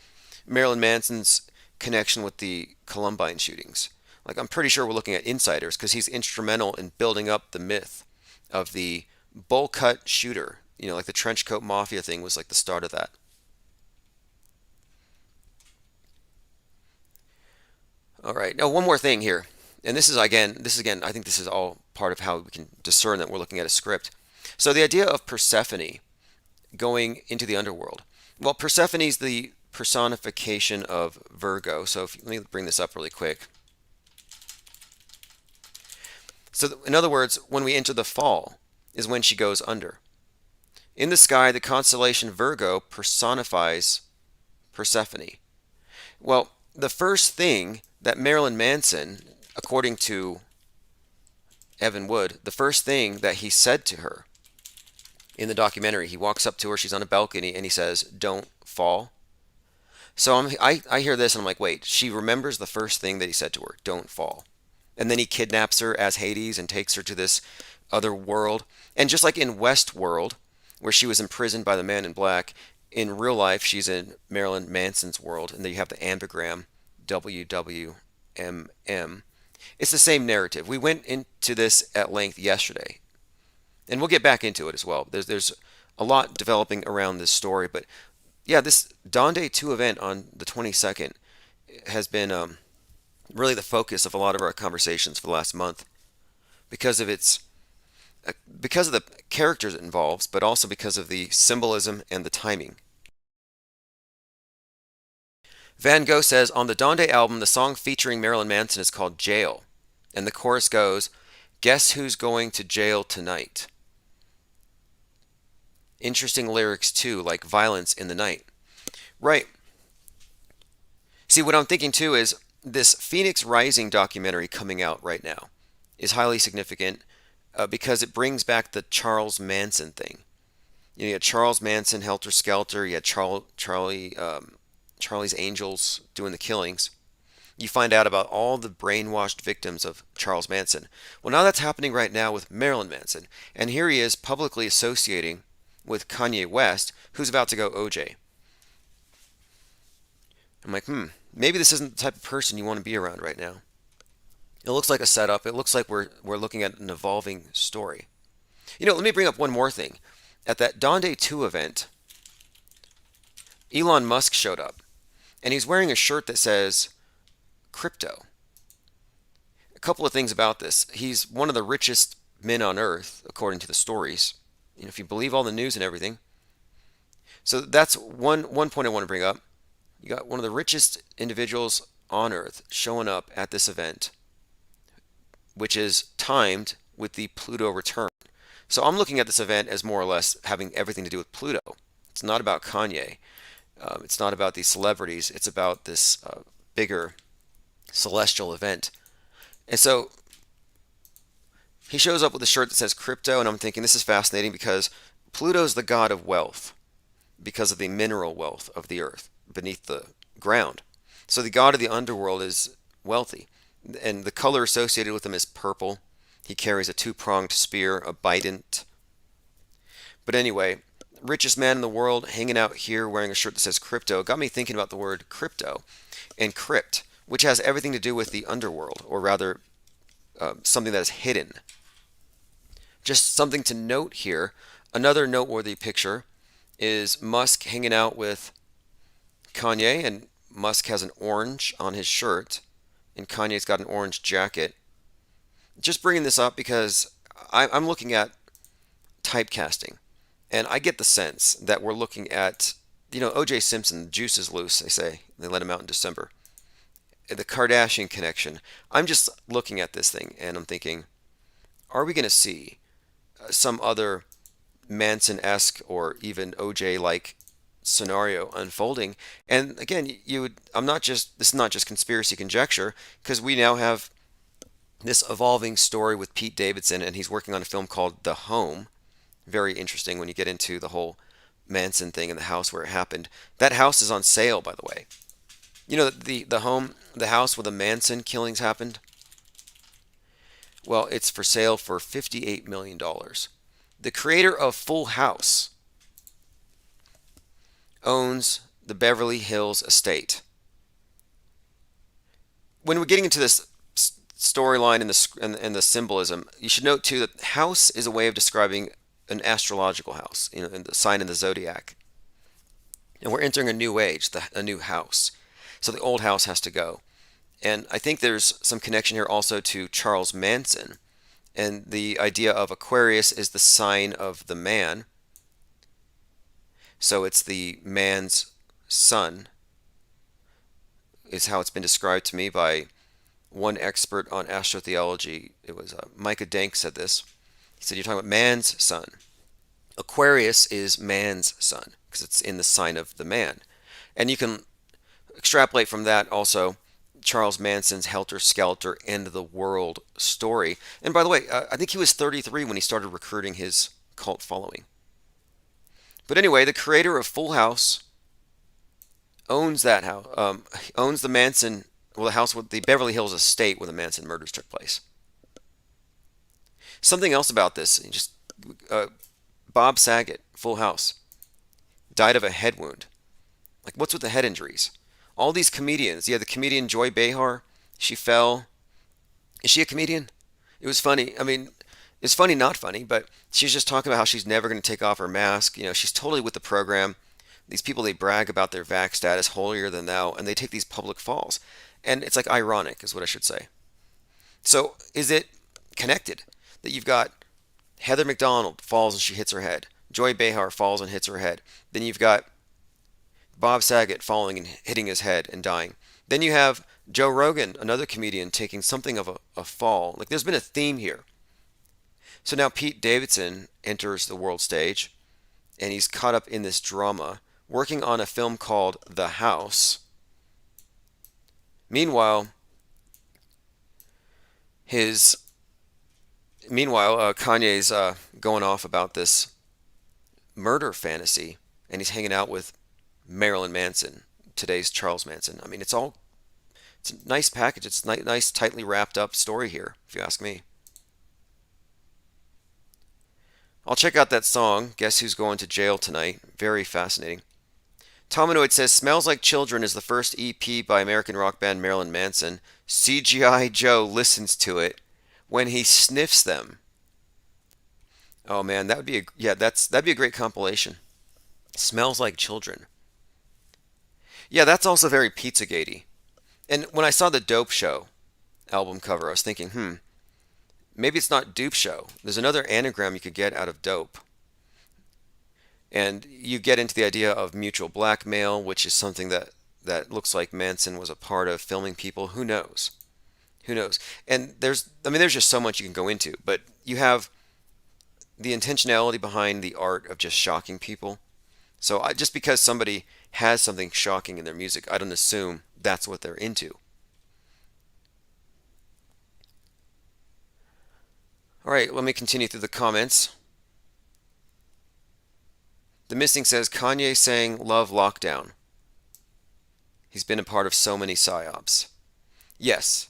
Marilyn Manson's connection with the Columbine shootings. Like, I'm pretty sure we're looking at insiders because he's instrumental in building up the myth of the bowl cut shooter. Like the trench coat mafia thing was like the start of that. All right. Now, one more thing here. And this is again, I think this is all part of how we can discern that we're looking at a script. So the idea of Persephone going into the underworld. Well, Persephone is the personification of Virgo. So let me bring this up really quick. So in other words, when we enter the fall is when she goes under. In the sky, the constellation Virgo personifies Persephone. Well, the first thing that Marilyn Manson, according to Evan Wood, the first thing that he said to her in the documentary, he walks up to her, she's on a balcony, and he says, "Don't fall." So I hear this and I'm like, wait, she remembers the first thing that he said to her, "Don't fall." And then he kidnaps her as Hades and takes her to this other world. And just like in Westworld, where she was imprisoned by the Man in Black, in real life she's in Marilyn Manson's world, and then you have the ambigram WWMM. It's the same narrative. We went into this at length yesterday, and we'll get back into it as well. There's a lot developing around this story, but yeah, this Donde 2 event on the 22nd has been really the focus of a lot of our conversations for the last month because of the characters it involves, but also because of the symbolism and the timing. Van Gogh says, on the Donde album, the song featuring Marilyn Manson is called Jail, and the chorus goes, "Guess who's going to jail tonight?" Interesting lyrics too, like violence in the night. Right. See, what I'm thinking too is this Phoenix Rising documentary coming out right now is highly significant because it brings back the Charles Manson thing. You had Charles Manson, Helter Skelter. You had Charlie's Angels doing the killings. You find out about all the brainwashed victims of Charles Manson. Well, now that's happening right now with Marilyn Manson. And here he is publicly associating with Kanye West, who's about to go OJ. I'm like, maybe this isn't the type of person you want to be around right now. It looks like a setup. It looks like we're looking at an evolving story. Let me bring up one more thing. At that Donde 2 event, Elon Musk showed up, and he's wearing a shirt that says crypto. A couple of things about this. He's one of the richest men on earth, according to the stories. If you believe all the news and everything. So that's one point I want to bring up. You got one of the richest individuals on earth showing up at this event, which is timed with the Pluto return. So I'm looking at this event as more or less having everything to do with Pluto. It's not about Kanye. It's not about these celebrities. It's about this bigger celestial event. And so he shows up with a shirt that says crypto, and I'm thinking this is fascinating because Pluto's the god of wealth because of the mineral wealth of the earth beneath the ground. So the god of the underworld is wealthy, and the color associated with him is purple. He carries a two-pronged spear, a bident. But anyway, richest man in the world hanging out here wearing a shirt that says crypto got me thinking about the word crypto and crypt, which has everything to do with the underworld, or rather something that is hidden. Just something to note here. Another noteworthy picture is Musk hanging out with Kanye, and Musk has an orange on his shirt, and Kanye's got an orange jacket. Just bringing this up because I'm looking at typecasting, and I get the sense that we're looking at, O.J. Simpson, the juice is loose, they say. They let him out in December. The Kardashian connection. I'm just looking at this thing, and I'm thinking, are we going to see some other Manson-esque or even OJ-like scenario unfolding. And again, this is not just conspiracy conjecture, because we now have this evolving story with Pete Davidson, and he's working on a film called The Home. Very interesting when you get into the whole Manson thing and the house where it happened. That house is on sale, by the way. You know, the house where the Manson killings happened? Well, it's for sale for $58 million. The creator of Full House owns the Beverly Hills estate. When we're getting into this storyline and the symbolism, you should note too that house is a way of describing an astrological house, in the sign in the zodiac. And we're entering a new age, a new house. So the old house has to go. And I think there's some connection here also to Charles Manson. And the idea of Aquarius is the sign of the man. So it's the man's sun, is how it's been described to me by one expert on astrotheology. It was Micah Dank said this. He said, you're talking about man's sun. Aquarius is man's sun because it's in the sign of the man. And you can extrapolate from that also Charles Manson's Helter Skelter End of the World story. And by the way, I think he was 33 when he started recruiting his cult following. But anyway, the creator of Full House owns that house, owns the Manson, well, the house with the Beverly Hills estate where the Manson murders took place. Something else about this, Bob Saget, Full House, died of a head wound. Like, what's with the head injuries? All these comedians, the comedian Joy Behar, she fell. Is she a comedian? It was funny. I mean, it's funny, not funny, but she's just talking about how she's never going to take off her mask. She's totally with the program. These people, they brag about their vax status, holier than thou, and they take these public falls. And it's like ironic, is what I should say. So is it connected that you've got Heather McDonald falls and she hits her head, Joy Behar falls and hits her head, then you've got Bob Saget falling and hitting his head and dying, then you have Joe Rogan, another comedian, taking something of a fall. Like, there's been a theme here. So now Pete Davidson enters the world stage, and he's caught up in this drama, working on a film called The House. Meanwhile, Kanye's going off about this murder fantasy, and he's hanging out with Marilyn Manson, today's Charles Manson. I mean, it's a nice package. It's a nice, tightly wrapped up story here, if you ask me. I'll check out that song, Guess Who's Going to Jail Tonight. Very fascinating. Tominoid says, Smells Like Children is the first EP by American rock band Marilyn Manson. CGI Joe listens to it when he sniffs them. Oh man, that'd be a great compilation. Smells Like Children. Yeah, that's also very Pizzagate-y. And when I saw the Dope Show album cover, I was thinking, maybe it's not Dupe Show. There's another anagram you could get out of dope. And you get into the idea of mutual blackmail, which is something that looks like Manson was a part of, filming people. Who knows? Who knows? And there's just so much you can go into. But you have the intentionality behind the art of just shocking people. So just because somebody has something shocking in their music, I don't assume that's what they're into. All right, let me continue through the comments. The Missing says, Kanye saying love lockdown. He's been a part of so many psyops. Yes.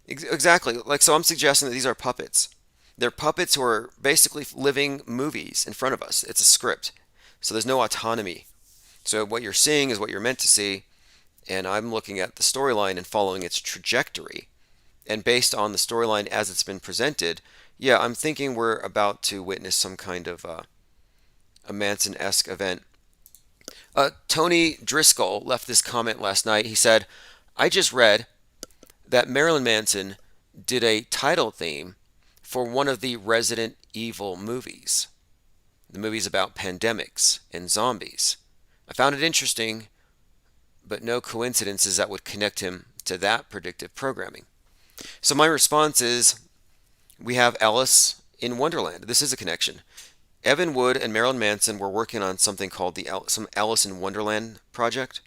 Exactly. So I'm suggesting that these are puppets. They're puppets who are basically living movies in front of us. It's a script. So there's no autonomy. So what you're seeing is what you're meant to see. And I'm looking at the storyline and following its trajectory. And based on the storyline as it's been presented, I'm thinking we're about to witness some kind of a Manson-esque event. Tony Driscoll left this comment last night. He said, I just read that Marilyn Manson did a title theme for one of the Resident Evil movies. The movie's about pandemics and zombies. I found it interesting, but no coincidences that would connect him to that predictive programming. So my response is, we have Alice in Wonderland. This is a connection. Evan Wood and Marilyn Manson were working on something called some Alice in Wonderland project.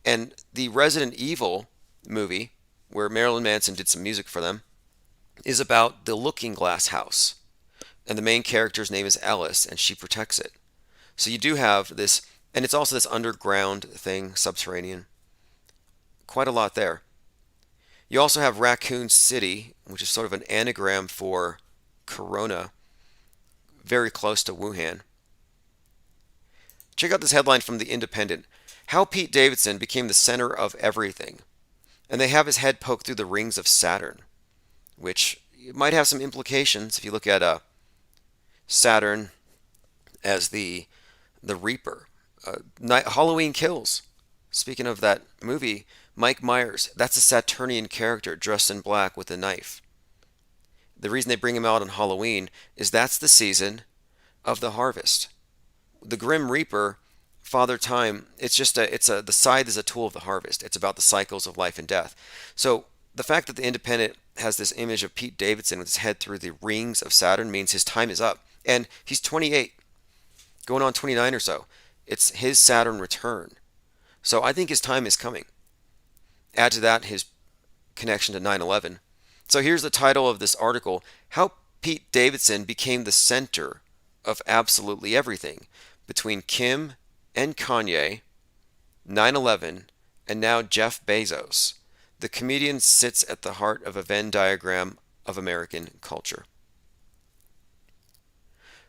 And the Resident Evil movie, where Marilyn Manson did some music for them, is about the Looking Glass house. And the main character's name is Alice, and she protects it. So you do have this, and it's also this underground thing, subterranean. Quite a lot there. You also have Raccoon City, which is sort of an anagram for Corona, very close to Wuhan. Check out this headline from The Independent. How Pete Davidson became the center of everything. And they have his head poked through the rings of Saturn, which might have some implications if you look at Saturn as the Reaper. Halloween Kills. Speaking of that movie, Mike Myers, that's a Saturnian character dressed in black with a knife. The reason they bring him out on Halloween is that's the season of the harvest. The Grim Reaper, Father Time, the scythe is a tool of the harvest. It's about the cycles of life and death. So the fact that the Independent has this image of Pete Davidson with his head through the rings of Saturn means his time is up. And he's 28, going on 29 or so. It's his Saturn return. So I think his time is coming. Add to that his connection to 9/11. So here's the title of this article: How Pete Davidson Became the Center of Absolutely Everything Between Kim and Kanye, 9/11, and now Jeff Bezos. The comedian sits at the heart of a Venn diagram of American culture.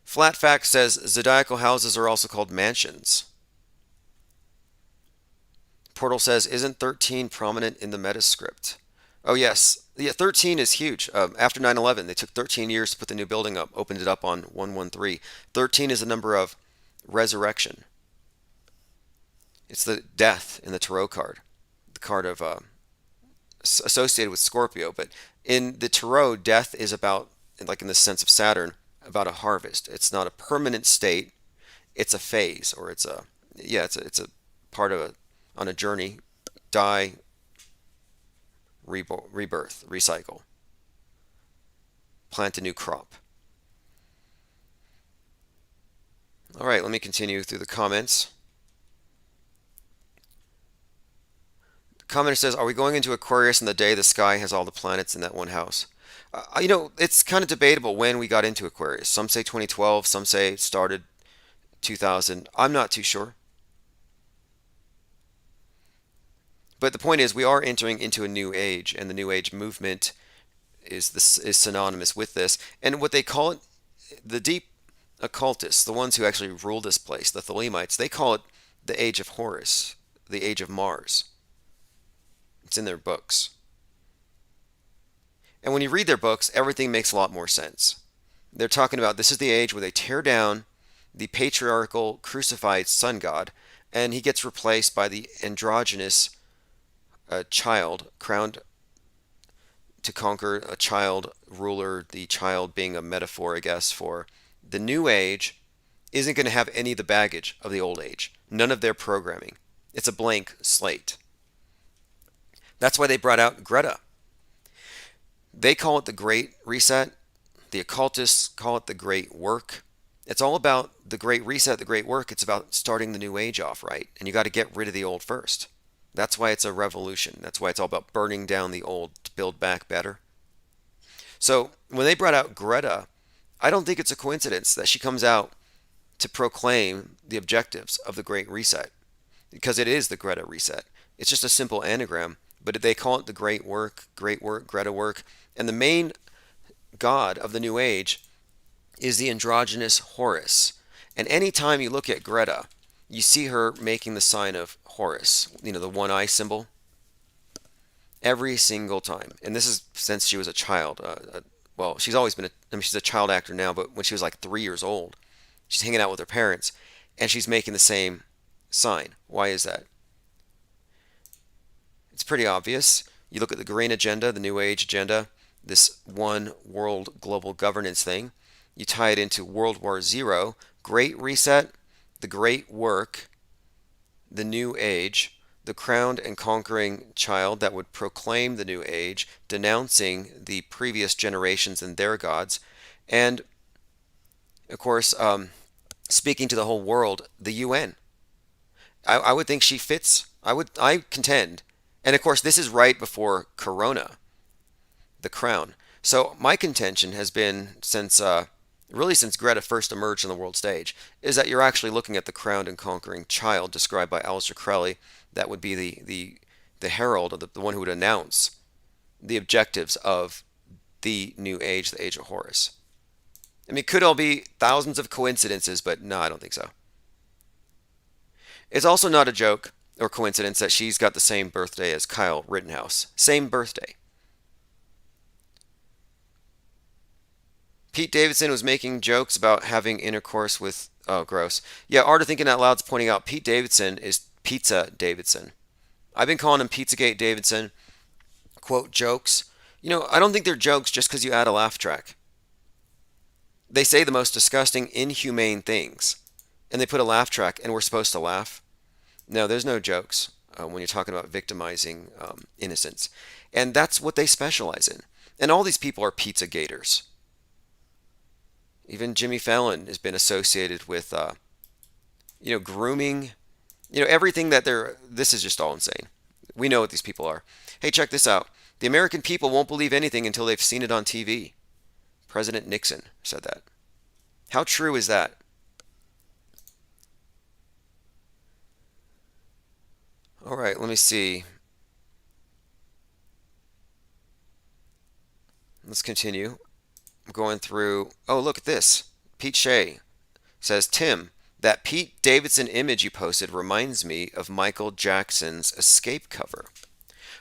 Flat Fact says zodiacal houses are also called mansions. Portal says, isn't 13 prominent in the Metascript? Oh, yes. Yeah, 13 is huge. After 9/11, they took 13 years to put the new building up, opened it up on 113. 13 is the number of resurrection. It's the death in the tarot card, the card of associated with Scorpio. But in the tarot, death is about, like in the sense of Saturn, about a harvest. It's not a permanent state. It's a phase, or it's a part of on a journey. Die, rebirth, recycle, plant a new crop. All right, let me continue through the comments. The commenter says, are we going into Aquarius on the day the sky has all the planets in that one house? It's kind of debatable when we got into Aquarius. Some say 2012, some say it started 2000. I'm not too sure. But the point is, we are entering into a new age, and the new age movement is synonymous with this. And what they call it, the deep occultists, the ones who actually rule this place, the Thelemites, they call it the age of Horus, the age of Mars. It's in their books. And when you read their books, everything makes a lot more sense. They're talking about this is the age where they tear down the patriarchal crucified sun god, and he gets replaced by the androgynous child, crowned to conquer, a child ruler, the child being a metaphor, I guess, for the new age isn't going to have any of the baggage of the old age. None of their programming. It's a blank slate. That's why they brought out Greta. They call it the Great Reset. The occultists call it the Great Work. It's all about the Great Reset, the Great Work. It's about starting the new age off right. And you got to get rid of the old first. That's why it's a revolution. That's why it's all about burning down the old to build back better. So when they brought out Greta, I don't think it's a coincidence that she comes out to proclaim the objectives of the Great Reset, because it is the Greta Reset. It's just a simple anagram, but they call it the Great Work, Greta Work. And the main god of the New Age is the androgynous Horus. And anytime you look at Greta, you see her making the sign of Horus, the one eye symbol, every single time. And this is since she was a child. Well, she's always been she's a child actor now, but when she was like 3 years old, she's hanging out with her parents, and she's making the same sign. Why is that? It's pretty obvious. You look at the Green Agenda, the New Age Agenda, this one world global governance thing. You tie it into World War Zero, Great Reset, the Great Work, the New Age, the crowned and conquering child that would proclaim the New Age, denouncing the previous generations and their gods. And Of course, speaking to the whole world, the UN. I would think she fits. I contend. And of course, this is right before Corona, the crown. So my contention has been since really since Greta first emerged on the world stage, is that you're actually looking at the crowned and conquering child described by Aleister Crowley. That would be the herald, or the one who would announce the objectives of the new age, the age of Horus. I mean, it could all be thousands of coincidences, but no, I don't think so. It's also not a joke or coincidence that she's got the same birthday as Kyle Rittenhouse. Same birthday. Pete Davidson was making jokes about having intercourse with, oh, gross. Yeah, Art of Thinking Out Loud's pointing out Pete Davidson is Pizza Davidson. I've been calling him Pizzagate Davidson. Quote, jokes. You know, I don't think they're jokes just because you add a laugh track. They say the most disgusting, inhumane things, and they put a laugh track, and we're supposed to laugh. No, there's no jokes when you're talking about victimizing innocents. And that's what they specialize in. And all these people are pizza gators. Even Jimmy Fallon has been associated with, grooming. You know, everything that they're, this is just all insane. We know what these people are. Hey, check this out. The American people won't believe anything until they've seen it on TV. President Nixon said that. How true is that? All right, let me see. Let's continue. I'm going through. Oh, look at this. Pete Shea says, Tim, that Pete Davidson image you posted reminds me of Michael Jackson's Escape cover.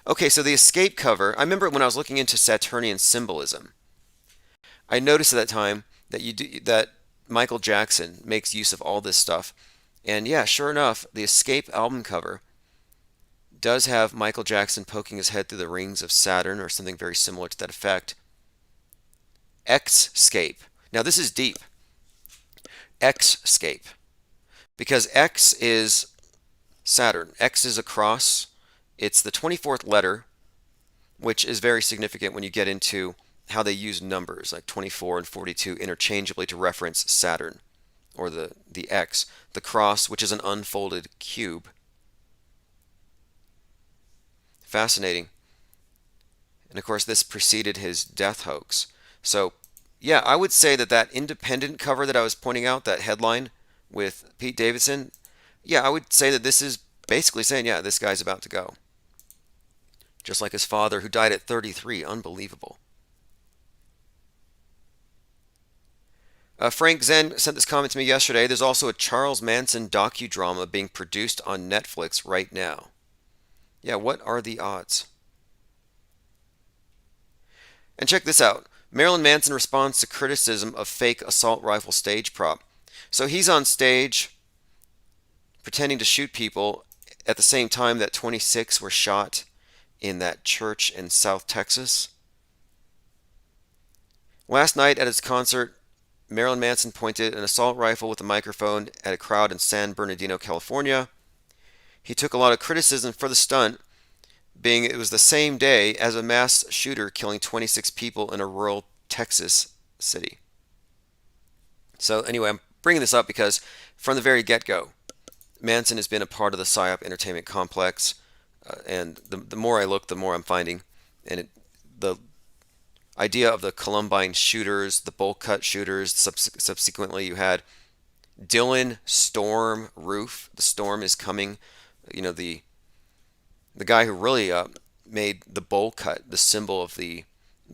Okay, so the Escape cover, I remember when I was looking into Saturnian symbolism, I noticed at that time that Michael Jackson makes use of all this stuff. And yeah, sure enough, the Escape album cover does have Michael Jackson poking his head through the rings of Saturn, or something very similar to that effect. X-scape. Now this is deep. X-scape. Because X is Saturn. X is a cross. It's the 24th letter, which is very significant when you get into how they use numbers, like 24 and 42 interchangeably to reference Saturn, or the X. The cross, which is an unfolded cube. Fascinating. And of course, this preceded his death hoax. So, yeah, I would say that independent cover that I was pointing out, that headline with Pete Davidson, yeah, I would say that this is basically saying, yeah, this guy's about to go. Just like his father, who died at 33. Unbelievable. Frank Zen sent this comment to me yesterday. There's also a Charles Manson docudrama being produced on Netflix right now. Yeah, what are the odds? And check this out. Marilyn Manson responds to criticism of fake assault rifle stage prop. So he's on stage pretending to shoot people at the same time that 26 were shot in that church in South Texas. Last night at his concert, Marilyn Manson pointed an assault rifle with a microphone at a crowd in San Bernardino, California. He took a lot of criticism for the stunt, being it was the same day as a mass shooter killing 26 people in a rural Texas city. So anyway, I'm bringing this up because from the very get-go, Manson has been a part of the PSYOP entertainment complex, and the more I look, the more I'm finding. And the idea of the Columbine shooters, the bowl cut shooters, subsequently you had Dylan Storm Roof. The storm is coming. You know, the guy who really made the bowl cut the symbol of the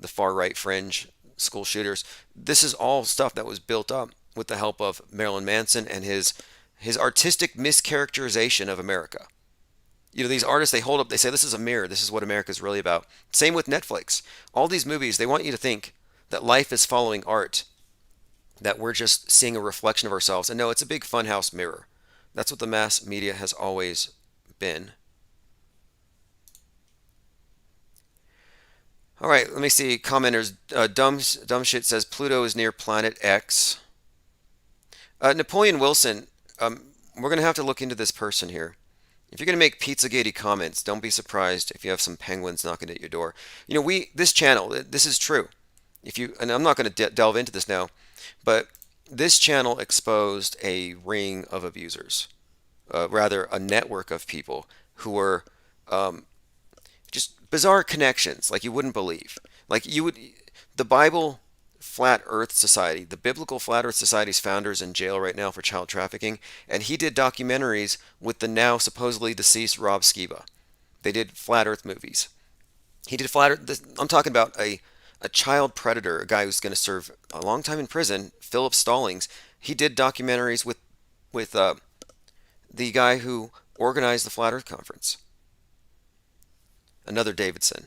far right fringe school shooters. This is all stuff that was built up with the help of Marilyn Manson and his artistic mischaracterization of America. You know, these artists, they hold up, they say this is a mirror, this is what America is really about. Same with Netflix. All these movies, they want you to think that life is following art, that we're just seeing a reflection of ourselves. And no, it's a big funhouse mirror. That's what the mass media has always been. All right, let me see. Commenters. Dumb shit says Pluto is near planet X. Napoleon Wilson. We're going to have to look into this person here. If you're going to make Pizzagate comments, don't be surprised if you have some penguins knocking at your door. You know, this channel, this is true. And I'm not going to delve into this now, but this channel exposed a ring of abusers, rather a network of people who were just bizarre connections like you wouldn't believe. Like the Bible Flat Earth Society, the Biblical Flat Earth Society's founder is in jail right now for child trafficking, and he did documentaries with the now supposedly deceased Rob Skiba. They did flat Earth movies. He did flat Earth. I'm talking about a child predator, a guy who's going to serve a long time in prison, Philip Stallings. He did documentaries with the guy who organized the Flat Earth Conference, another Davidson,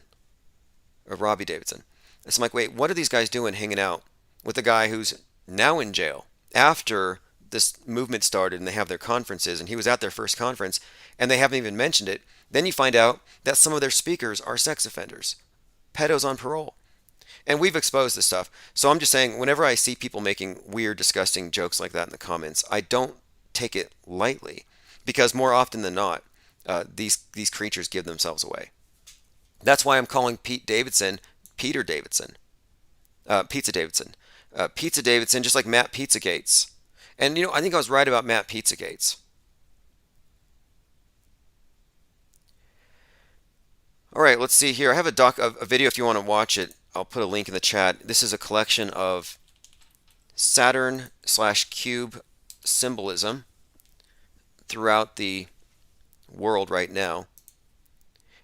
or Robbie Davidson. It's like, wait, what are these guys doing hanging out with a guy who's now in jail after this movement started and they have their conferences and he was at their first conference and they haven't even mentioned it? Then you find out that some of their speakers are sex offenders, pedos on parole. And we've exposed this stuff. So I'm just saying, whenever I see people making weird, disgusting jokes like that in the comments, I don't take it lightly because more often than not, these creatures give themselves away. That's why I'm calling Pete Davidson Peter Davidson, Pizza Davidson, Pizza Davidson, just like Matt Pizzagates. And I think I was right about Matt Pizzagates. All right, let's see here. I have a video if you want to watch it. I'll put a link in the chat. This is a collection of Saturn/cube symbolism throughout the world right now.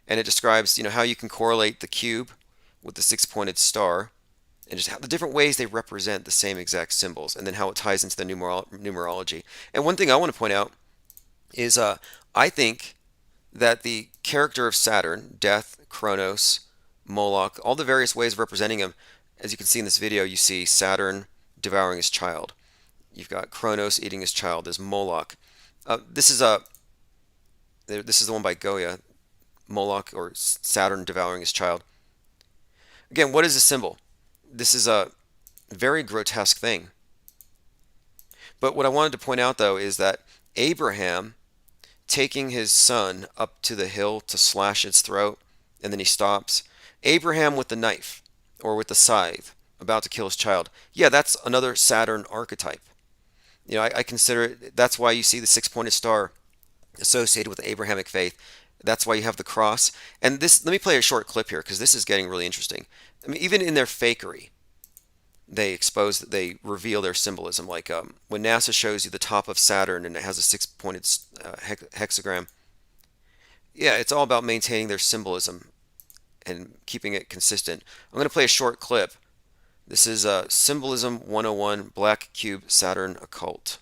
And it describes, how you can correlate the cube with the six-pointed star and just how the different ways they represent the same exact symbols and then how it ties into the numerology. And one thing I want to point out is I think that the character of Saturn, Death, Kronos, Moloch, all the various ways of representing him, as you can see in this video, you see Saturn devouring his child. You've got Kronos eating his child. There's Moloch. This is the one by Goya, Moloch or Saturn devouring his child. Again, what is a symbol? This is a very grotesque thing. But what I wanted to point out, though, is that Abraham taking his son up to the hill to slash its throat, and then he stops. Abraham with the knife or with the scythe, about to kill his child. Yeah, that's another Saturn archetype. I consider it, that's why you see the six-pointed star associated with the Abrahamic faith. That's why you have the cross. And this, let me play a short clip here because this is getting really interesting. I mean, even in their fakery, they reveal their symbolism. Like when NASA shows you the top of Saturn and it has a six-pointed hexagram. Yeah, it's all about maintaining their symbolism and keeping it consistent. I'm going to play a short clip. This is Symbolism 101, Black Cube Saturn Occult.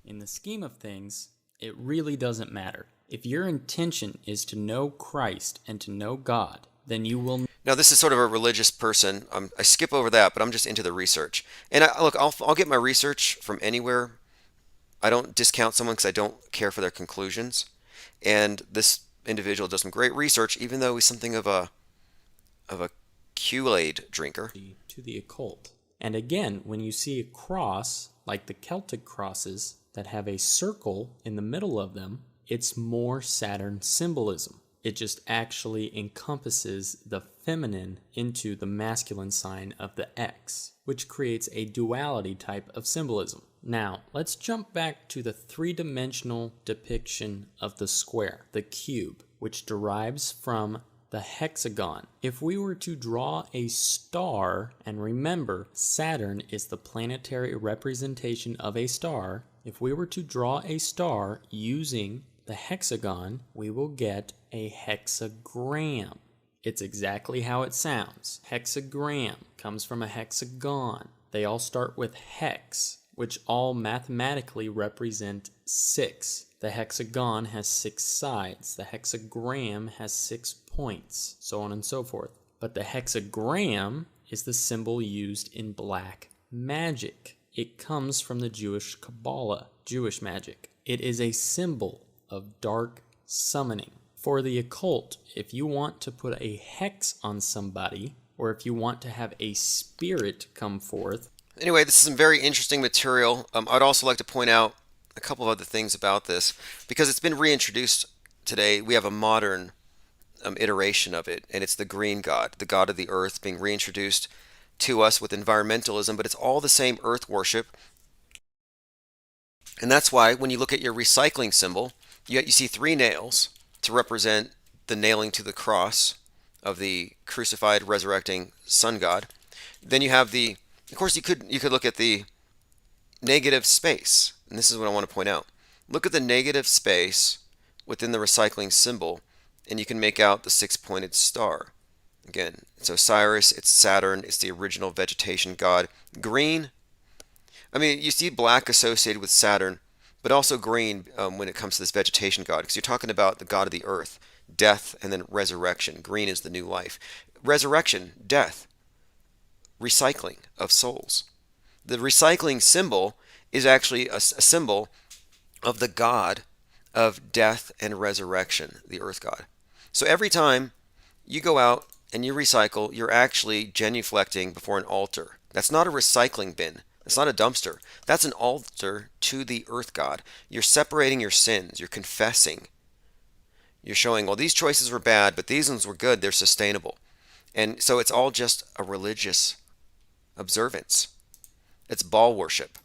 In the scheme of things, it really doesn't matter. If your intention is to know Christ and to know God, then you will... Now, this is sort of a religious person. I skip over that, but I'm just into the research. And I'll get my research from anywhere. I don't discount someone because I don't care for their conclusions. And this individual does some great research, even though he's something of a Kool-Aid drinker. To the occult. And again, when you see a cross, like the Celtic crosses, that have a circle in the middle of them, it's more Saturn symbolism. It just actually encompasses the feminine into the masculine sign of the X, which creates a duality type of symbolism. Now, let's jump back to the three-dimensional depiction of the square, the cube, which derives from the hexagon. If we were to draw a star, and remember, Saturn is the planetary representation of a star, if we were to draw a star using the hexagon, we will get a hexagram. It's exactly how it sounds. Hexagram comes from a hexagon. They all start with hex, which all mathematically represent 6. The hexagon has 6 sides. The hexagram has 6 points, so on and so forth. But the hexagram is the symbol used in black magic. It comes from the Jewish Kabbalah, Jewish magic. It is a symbol of dark summoning. For the occult, if you want to put a hex on somebody, or if you want to have a spirit come forth. Anyway, this is some very interesting material. I'd also like to point out a couple of other things about this, because it's been reintroduced today. We have a modern iteration of it, and it's the green God, the God of the earth, being reintroduced to us with environmentalism, but it's all the same earth worship. And that's why when you look at your recycling symbol, you see 3 nails to represent the nailing to the cross of the crucified, resurrecting sun god. Then you have of course, you could look at the negative space, and this is what I want to point out. Look at the negative space within the recycling symbol, and you can make out the 6-pointed star. Again, it's Osiris, it's Saturn, it's the original vegetation god. Green, I mean, you see black associated with Saturn, but also green when it comes to this vegetation god, because you're talking about the god of the earth, death, and then resurrection. Green is the new life. Resurrection, death, recycling of souls. The recycling symbol is actually a symbol of the god of death and resurrection, the earth god. So every time you go out and you recycle, you're actually genuflecting before an altar. That's not a recycling bin. That's not a dumpster. That's an altar to the earth god. You're separating your sins. You're confessing. You're showing, well, these choices were bad, but these ones were good. They're sustainable. And so it's all just a religious observance. It's Baal worship.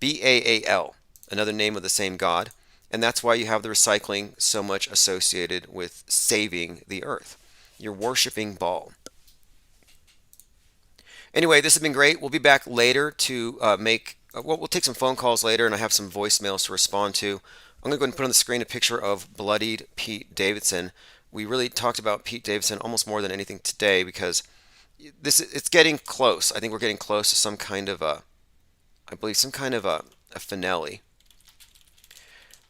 Baal, another name of the same god. And that's why you have the recycling so much associated with saving the earth. You're worshiping Baal. Anyway, this has been great. We'll be back later to we'll take some phone calls later, and I have some voicemails to respond to. I'm going to go ahead and put on the screen a picture of bloodied Pete Davidson. We really talked about Pete Davidson almost more than anything today because it's getting close. I think we're getting close to some kind of a finale.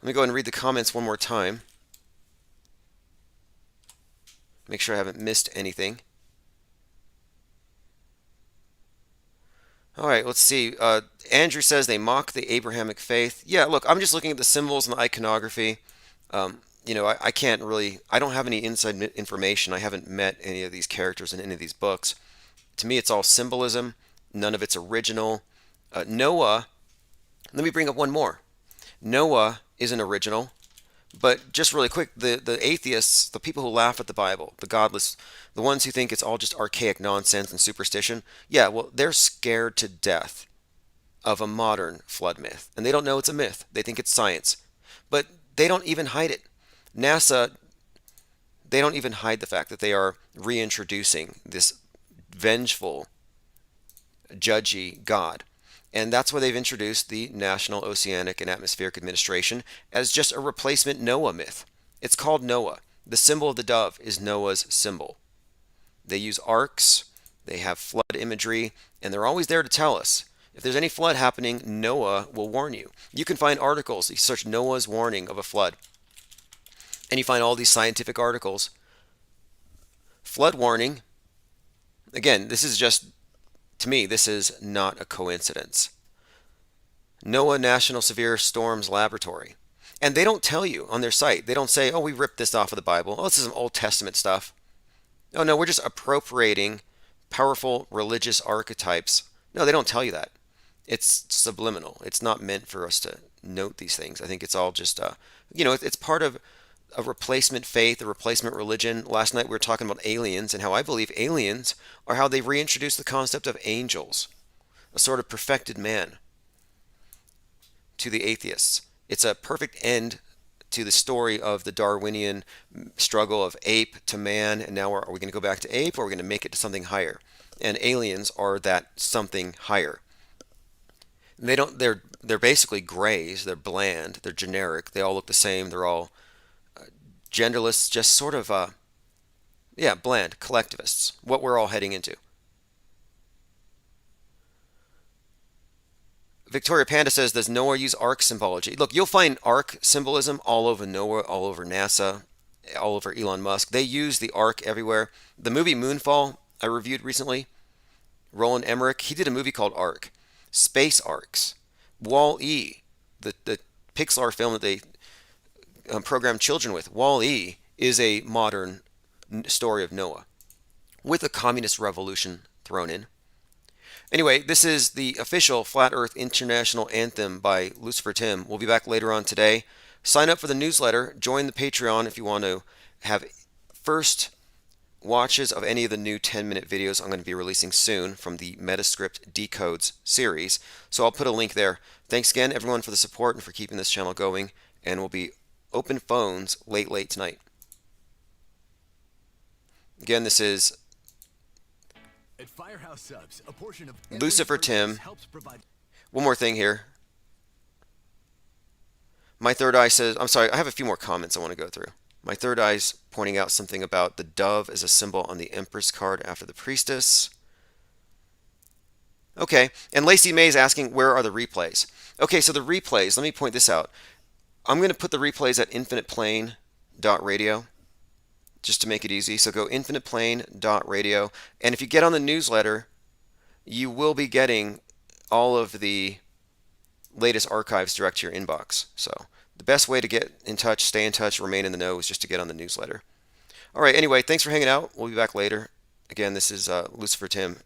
Let me go ahead and read the comments one more time. Make sure I haven't missed anything. All right, let's see. Andrew says they mock the Abrahamic faith. Yeah, look, I'm just looking at the symbols and the iconography. I can't really, I don't have any inside information. I haven't met any of these characters in any of these books. To me, it's all symbolism. None of it's original. Noah, let me bring up one more. Noah isn't original, but just really quick, the atheists, the people who laugh at the Bible, the godless, the ones who think it's all just archaic nonsense and superstition, yeah, well, they're scared to death of a modern flood myth. And they don't know it's a myth. They think it's science. But they don't even hide it. NASA, they don't even hide the fact that they are reintroducing this vengeful, judgy God. And that's why they've introduced the National Oceanic and Atmospheric Administration as just a replacement Noah myth. It's called Noah. The symbol of the dove is Noah's symbol. They use arcs, they have flood imagery, and they're always there to tell us. If there's any flood happening, Noah will warn you. You can find articles, you search Noah's warning of a flood, and you find all these scientific articles. Flood warning, again, this is just, to me, this is not a coincidence. NOAA National Severe Storms Laboratory. And they don't tell you on their site. They don't say, oh, we ripped this off of the Bible. Oh, this is some Old Testament stuff. Oh, no, we're just appropriating powerful religious archetypes. No, they don't tell you that. It's subliminal. It's not meant for us to note these things. I think it's all just, it's part of a replacement faith, a replacement religion. Last night we were talking about aliens and how I believe aliens are how they reintroduced the concept of angels, a sort of perfected man, to the atheists. It's a perfect end to the story of the Darwinian struggle of ape to man, and now are we going to go back to ape, or are we going to make it to something higher? And aliens are that something higher. They're basically grays. They're bland. They're generic. They all look the same. They're all genderless, just sort of, bland, collectivists, what we're all heading into. Victoria Panda says, does Noah use ark symbology? Look, you'll find ark symbolism all over Noah, all over NASA, all over Elon Musk. They use the ark everywhere. The movie Moonfall I reviewed recently, Roland Emmerich, he did a movie called Ark. Space arcs. Wall-E, the Pixar film that they program children with. Wall-E is a modern story of Noah with a communist revolution thrown in. Anyway, this is the official Flat Earth International Anthem by Lucifer Tim. We'll be back later on today. Sign up for the newsletter. Join the Patreon if you want to have first watches of any of the new 10-minute videos I'm going to be releasing soon from the Metascript Decodes series. So I'll put a link there. Thanks again, everyone, for the support and for keeping this channel going. And we'll be open phones late tonight. Again, this is At Firehouse Subs, a portion of Lucifer Tim. One more thing here. My third eye says, I'm sorry, I have a few more comments I want to go through. My third eye's pointing out something about the dove as a symbol on the Empress card after the priestess. Okay, and Lacey May is asking, where are the replays? Okay, so the replays, let me point this out. I'm going to put the replays at infiniteplane.radio just to make it easy. So go infiniteplane.radio, and if you get on the newsletter, you will be getting all of the latest archives direct to your inbox. So the best way to get in touch, stay in touch, remain in the know is just to get on the newsletter. All right, anyway, thanks for hanging out. We'll be back later. Again, this is Lucifer Tim